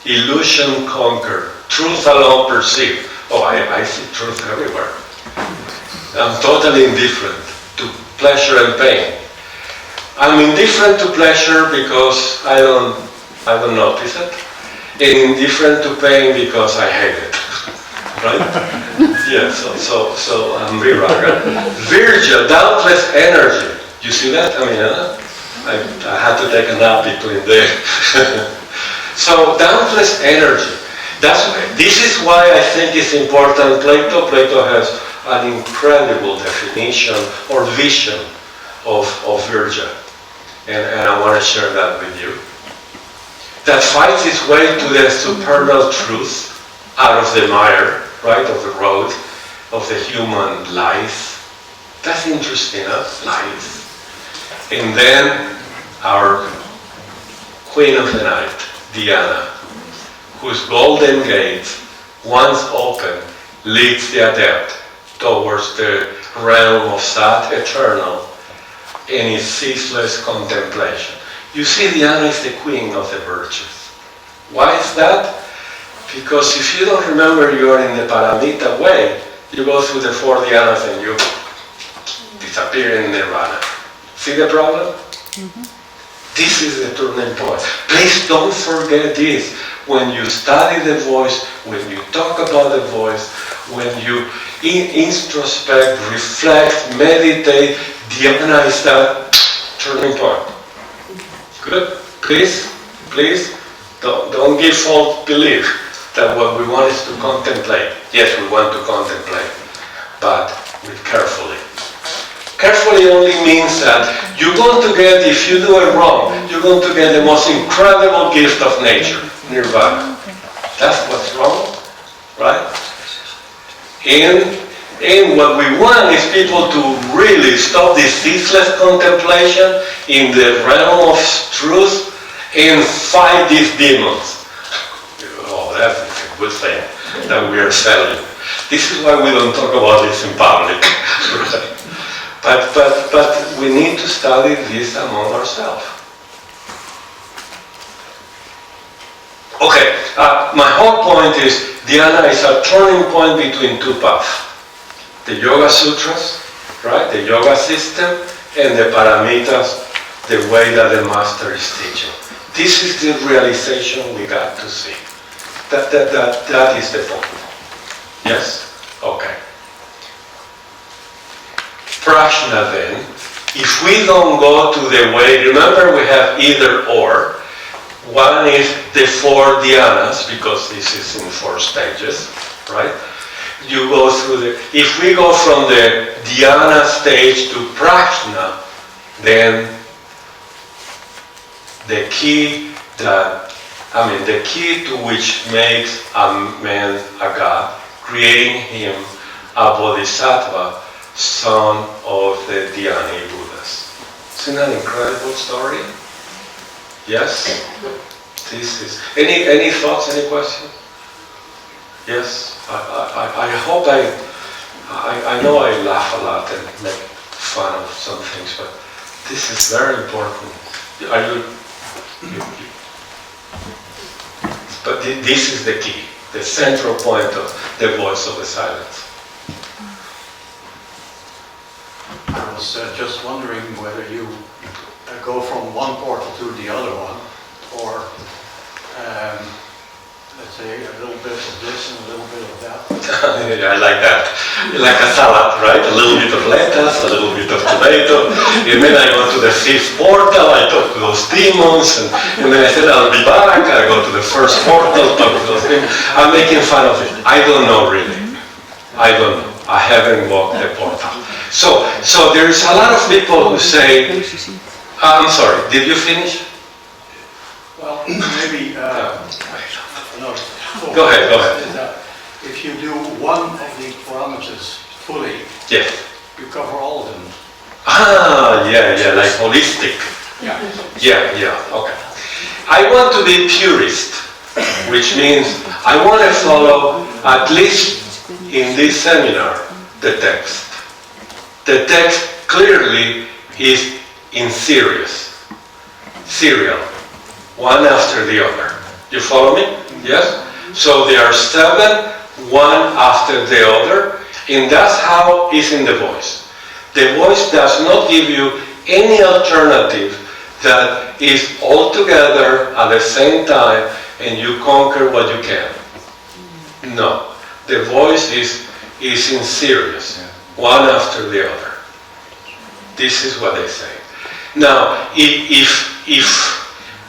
Illusion conquered. Truth alone perceived. Oh, I see truth everywhere. I'm totally indifferent to pleasure and pain. I'm indifferent to pleasure because I don't notice it, and indifferent to pain because I hate it. Right? Yeah. So I'm viraga. Virja, doubtless energy. You see that? I mean, I had to take a nap between there. So doubtless energy. This is why I think it's important. Plato has an incredible definition or vision of Virja, and I want to share that with you. That finds its way to the supernal truth out of the mire, right, of the road, of the human life. That's interesting, huh? Life. And then our queen of the night, Diana, whose golden gate, once open, leads the adept towards the realm of Sat, eternal, and its ceaseless contemplation. You see, Diana is the queen of the virtues. Why is that? Because if you don't remember you are in the Paramita way, you go through the 4 Dianas and you disappear in Nirvana. See the problem? Mm-hmm. This is the turning point. Please don't forget this. When you study the voice, when you talk about the voice, when you introspect, reflect, meditate, Diana is that turning point. Good? Please, don't give false belief that what we want is to contemplate. Yes, we want to contemplate, but with carefully. Carefully only means that you're going to get, if you do it wrong, you're going to get the most incredible gift of nature, nirvana. That's what's wrong, right? And what we want is people to really stop this ceaseless contemplation in the realm of truth and fight these demons. Oh, that's a good thing that we are selling. This is why we don't talk about this in public. Right? But we need to study this among ourselves. Okay, my whole point is Dhyana is a turning point between 2 paths. The Yoga Sutras, right, the yoga system, and the Paramitas, the way that the Master is teaching. This is the realization we got to see. That is the point. Yes? Okay. Prajna then, if we don't go to the way, remember we have either or. One is the 4 dhyanas, because this is in 4 stages, right? You go through if we go from the dhyana stage to prajna, then the key to which makes a man a god, creating him a bodhisattva, son of the Dhyani Buddhas. Isn't that an incredible story? Yes? This is. Any thoughts, any questions? Yes, I hope I know I laugh a lot and make fun of some things, but this is very important. Are you but this is the key, the central point of the voice of the silence. I was just wondering whether you go from one portal to the other one, or let's say a little bit of this and a little bit of that. I like that. Like a salad, right? A little bit of lettuce, a little bit of tomato, and then I go to the fifth portal, I talk to those demons, and then I said I'll be back, I go to the first portal, talk to those demons. I'm making fun of it. I don't know really. I don't know. I haven't walked the portal. So there's a lot of people who say, I'm sorry, did you finish? Well, maybe Go ahead. Is that if you do one of the parameters fully, Yes. you cover all of them. Yeah, like holistic. Yeah, okay. I want to be purist, which means I want to follow, at least in this seminar, the text. The text clearly is in series, serial, one after the other. You follow me? Yes? So there are 7, one after the other, and that's how it's in the voice. The voice does not give you any alternative that is all together at the same time and you conquer what you can. No. The voice is in series, one after the other. This is what they say. Now,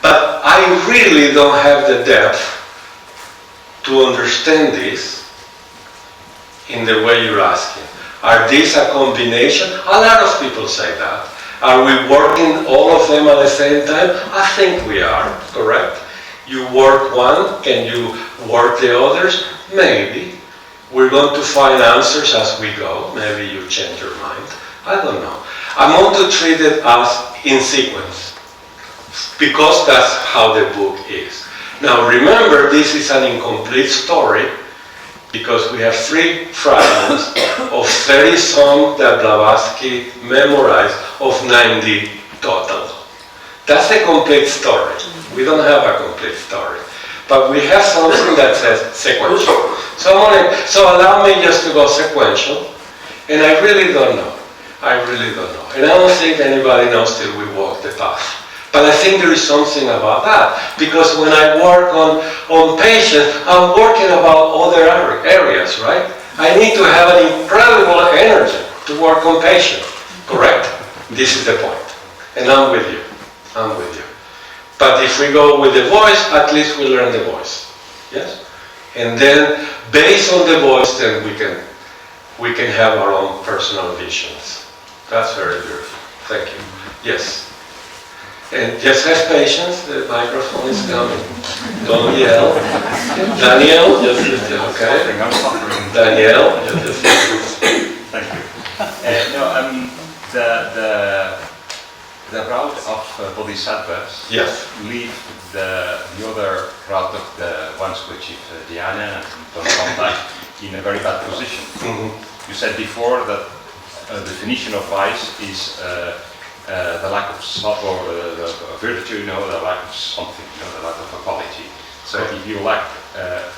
but I really don't have the depth to understand this in the way you're asking. Are these a combination? A lot of people say that. Are we working all of them at the same time? I think we are, correct? You work one, can you work the others? Maybe. We're going to find answers as we go. Maybe you change your mind. I don't know. I want to treat it as in sequence, because that's how the book is. Now remember, this is an incomplete story, because we have 3 fragments of 30 songs that Blavatsky memorized of 90 total. That's the complete story. We don't have a complete story. But we have something that says sequential. So allow me just to go sequential, and I really don't know. And I don't think anybody knows till we walk the path. But I think there is something about that, because when I work on patience, I'm working about other areas, right? I need to have an incredible energy to work on patience, correct? This is the point. And I'm with you. But if we go with the voice, at least we learn the voice. Yes? And then, based on the voice, then we can have our own personal visions. That's very beautiful. Thank you. Yes. And just have patience, the microphone is coming. Don't yell. Daniel, just okay. Daniel, just Thank you. The route of bodhisattvas leave the other route of the ones which is dhyana and don't come back in a very bad position. You said before that the definition of vice is the lack of or the virtue, the lack of something, the lack of a quality. So if you lack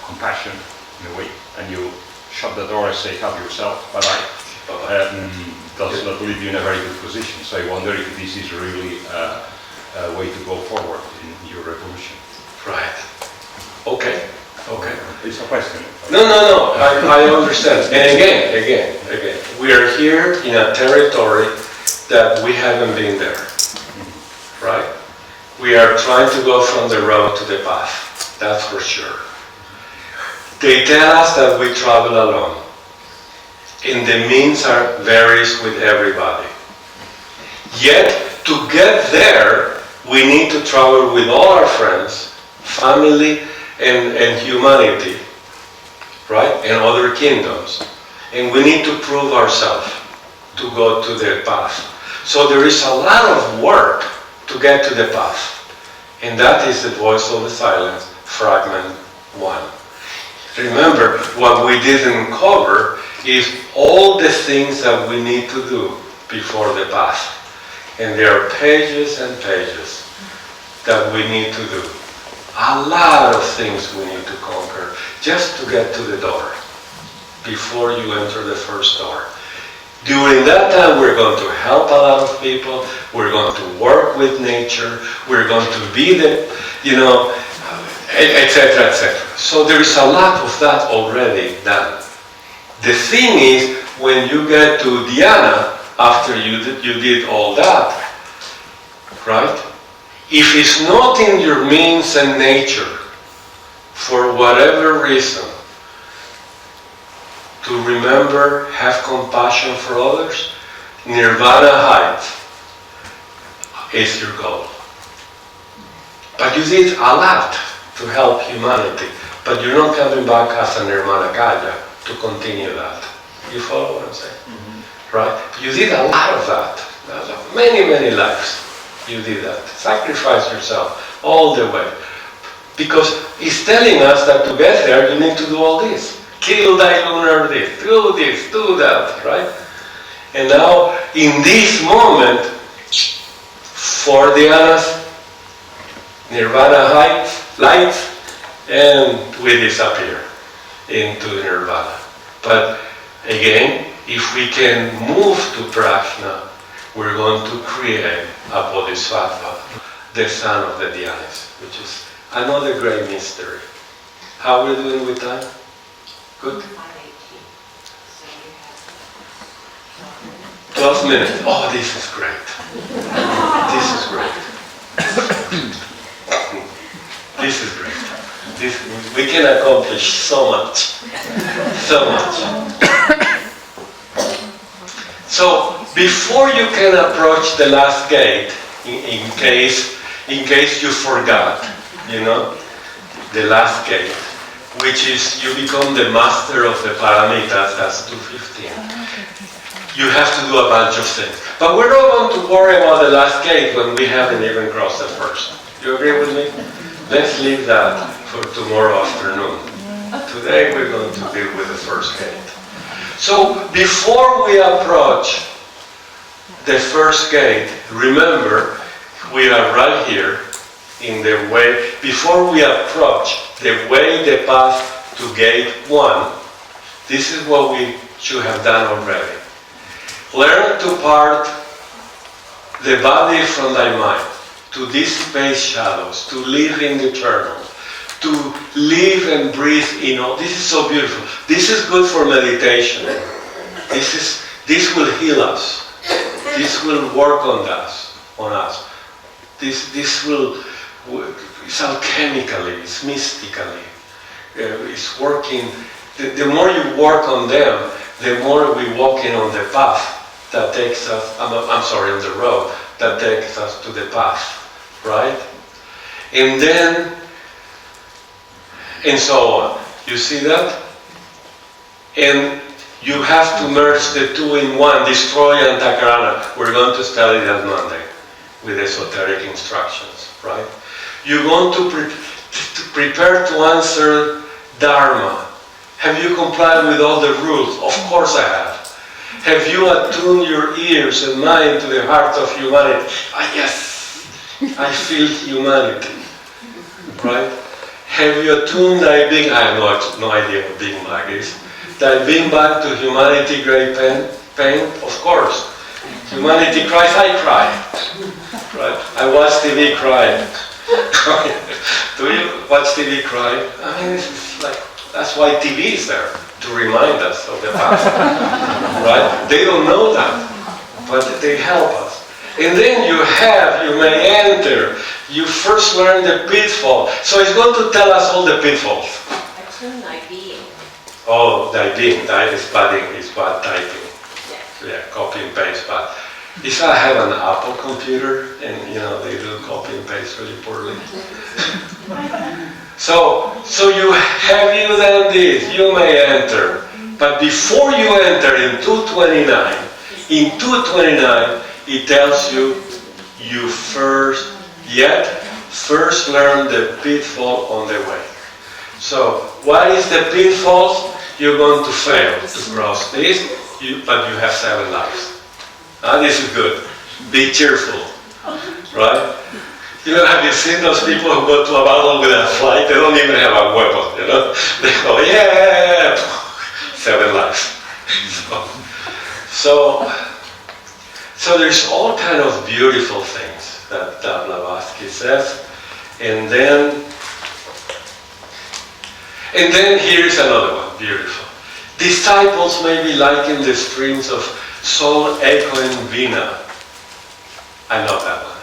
compassion in a way, and you shut the door and say, help yourself, bye-bye, does not leave you in a very good position. So I wonder if this is really a way to go forward in your revolution. Right. Okay. It's a question. No, I understand. And again, we are here in a territory that we haven't been there, right? We are trying to go from the road to the path, that's for sure. They tell us that we travel alone, and the means varies with everybody. Yet, to get there, we need to travel with all our friends, family, and humanity, right? And other kingdoms. And we need to prove ourselves to go to the path. So there is a lot of work to get to the path. And that is the voice of the silence, fragment 1. Remember, what we didn't cover is all the things that we need to do before the path. And there are pages and pages that we need to do. A lot of things we need to conquer just to get to the door before you enter the first door. During that time, we're going to help a lot of people. We're going to work with nature. We're going to be the, etc., etc. So there is a lot of that already done. The thing is, when you get to Dhyana, after you did all that, right? If it's not in your means and nature, for whatever reason, to remember, have compassion for others, Nirvana height is your goal. But you did a lot to help humanity, but you're not coming back as a Nirmanakaya to continue that. You follow what I'm saying? Mm-hmm. Right? You did a lot of that. Many, many lives you did that. Sacrifice yourself all the way. Because it's telling us that to get there, you need to do all this. Kill thy lunar this, do that, right? And now, in this moment, for Dhyanas, Nirvana lights, and we disappear into Nirvana. But again, if we can move to Prajna, we're going to create a Bodhisattva, the son of the Dhyanis, which is another great mystery. How are we doing with time? Good? 12 minutes. Oh, this is great. This is great. This is great. We can accomplish so much. So much. So, before you can approach the last gate, in case you forgot, the last gate, which is you become the master of the Paramitas, that's 215. You have to do a bunch of things. But we're not going to worry about the last gate when we haven't even crossed the first. You agree with me? Let's leave that for tomorrow afternoon. Today we're going to deal with the first gate. So before we approach the first gate, remember, we are right here in the way, before we approach the path to gate 1, this is what we should have done already. Learn to part the body from thy mind, to dissipate shadows, to live in the eternal, to live and breathe in all. This is so beautiful. This is good for meditation. This will heal us. This will work on us. This will, it's alchemically, it's mystically, it's working. The more you work on them, the more we walk in on the path that takes us, on the road that takes us to the path, right? And then, and so on. You see that? And you have to merge the two in one, destroy Antakarana. We're going to study that Monday with esoteric instructions, right? You're going to prepare to answer Dharma. Have you complied with all the rules? Of course I have. Have you attuned your ears and mind to the heart of humanity? Yes, I feel humanity, right? Have you attuned thy being? I have no idea what being back is. Thy being back to humanity great pain? Of course. Humanity cries, I cry. Right? I watch TV crying. Do you watch TV crying? I mean, this is like, that's why TV is there, to remind us of the past. Right? They don't know that, but they help us. And then you may enter. You first learn the pitfall. So it's going to tell us all the pitfalls. I turn thy being. Oh, thy being. That is bad typing. Yeah, copy and paste. But if I have an Apple computer, and they do copy and paste really poorly. So have you done this? You may enter. But before you enter in 229, it tells you first learn the pitfall on the way. So what is the pitfalls? You're going to fail to cross this, but you have 7 lives. This is good. Be cheerful, right? Have you seen those people who go to a battle with a flight? They don't even have a weapon, They go, yeah, 7 lives. So there's all kind of beautiful things that Blavatsky says. And then here's another one, beautiful. Disciples may be likened the streams of soul echoing Vina. I love that one.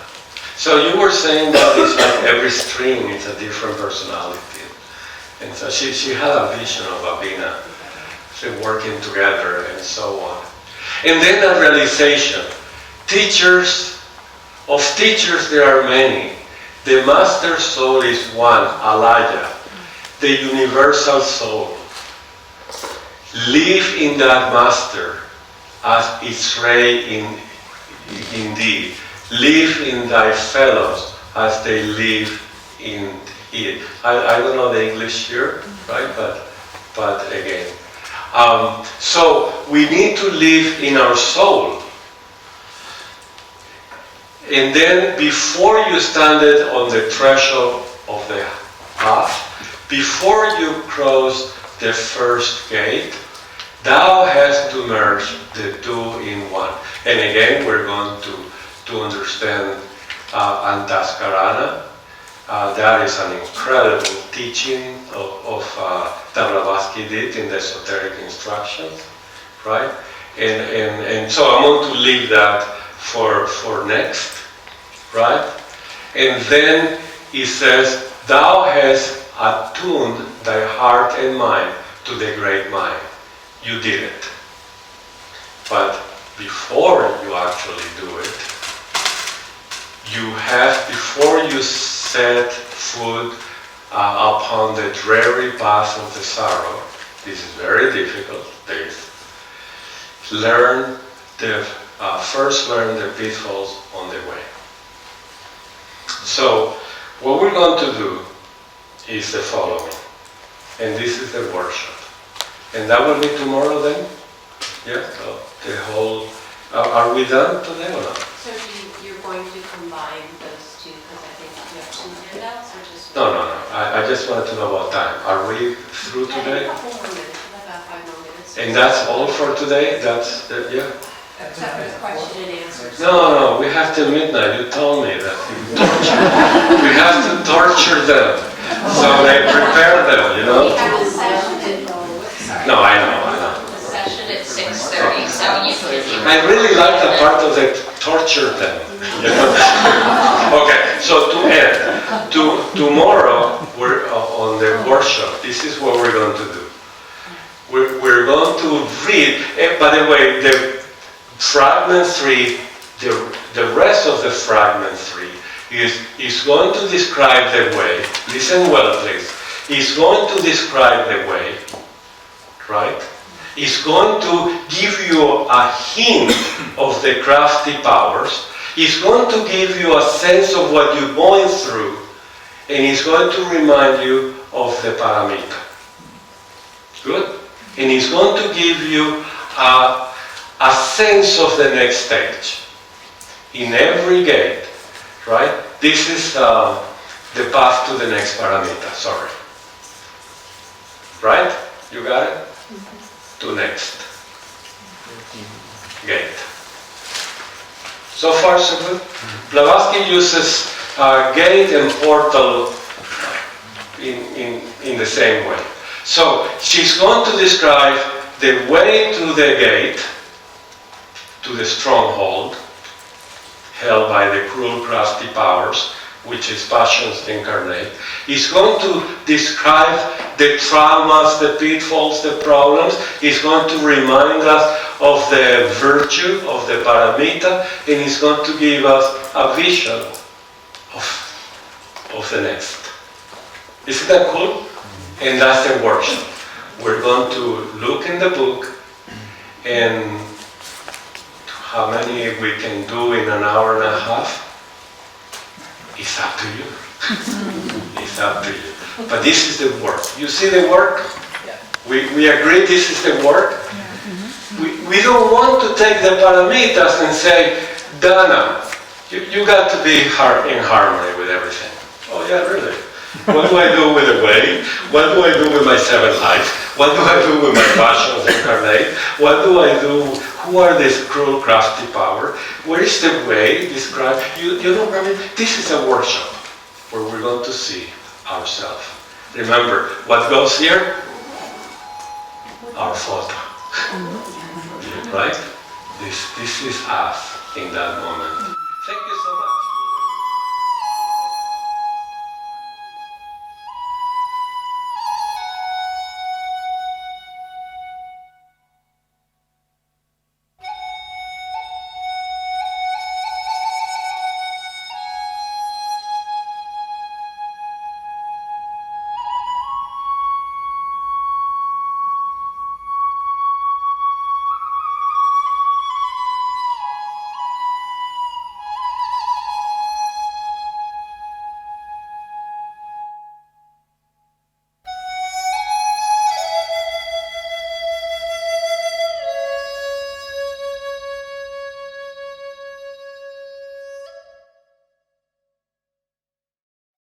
So you were saying that it's like every stream is a different personality. And so she had a vision of a Vina, working together and so on. And then a realization. Of teachers there are many. The master soul is one, Alaya, the universal soul. Live in that master as its ray in thee. Live in thy fellows as they live in it. I don't know the English here, right? But again. So we need to live in our soul. And then before you stand on the threshold of the path, before you cross the first gate, thou hast to merge the two in one. And again, we're going to understand Antaskarana. That is an incredible teaching of that Blavatsky did in the esoteric instructions, right? And so I'm going to leave that for next, right? And then he says, thou hast attuned thy heart and mind to the great mind. You did it. But before you actually do it, before you set foot upon the dreary path of the sorrow, this is very difficult, first learn the pitfalls on the way. So, what we're going to do is the following. And this is the worship. And that will be tomorrow then? Yeah? So the whole... are we done today or not? So you're going to combine those two, because I think you have 2 handouts, or just... No. I just wanted to know about time. Are we through today? Yeah, a couple more minutes, about 5 more minutes. And that's all for today? Yeah? Except for the question and answers. No, we have till midnight. You told me that. We have to torture them. So they prepare them, We have a session at... No, I know. The session at 6:30, so you can... I really like the part of the torture them. Okay, so to end, tomorrow we're on the workshop. This is what we're going to do. We're going to read, by the way, the fragment 3, the rest of the fragment 3 is going to describe the way. Listen well, please. It's going to describe the way, right? It's going to give you a hint of the crafty powers. It's going to give you a sense of what you're going through, and it's going to remind you of the paramita. Good? And it's going to give you a sense of the next stage. In every gate, right? This is the path to the next paramita, sorry. Right? You got it? To next gate. So far, so good? Blavatsky uses gate and portal in the same way. So she's going to describe the way to the gate, to the stronghold, held by the cruel, crafty powers, which is passions incarnate. He's going to describe the traumas, the pitfalls, the problems. He's going to remind us of the virtue of the paramita, and he's going to give us a vision of the next. Isn't that cool? And that's the workshop. We're going to look in the book, and how many we can do in an hour and a half, it's up to you. It's up to you. But this is the work. You see the work? We agree this is the work? We don't want to take the Paramitas and say, Dana, you got to be in harmony with everything. Oh yeah, really? What do I do with the way? What do I do with my 7 lives? What do I do with my passions incarnate? What do I do? Who are these cruel, crafty power? Where is the way described? You know, I mean, this is a workshop where we're going to see ourselves. Remember, what goes here? Our photo. Right? This is us in that moment.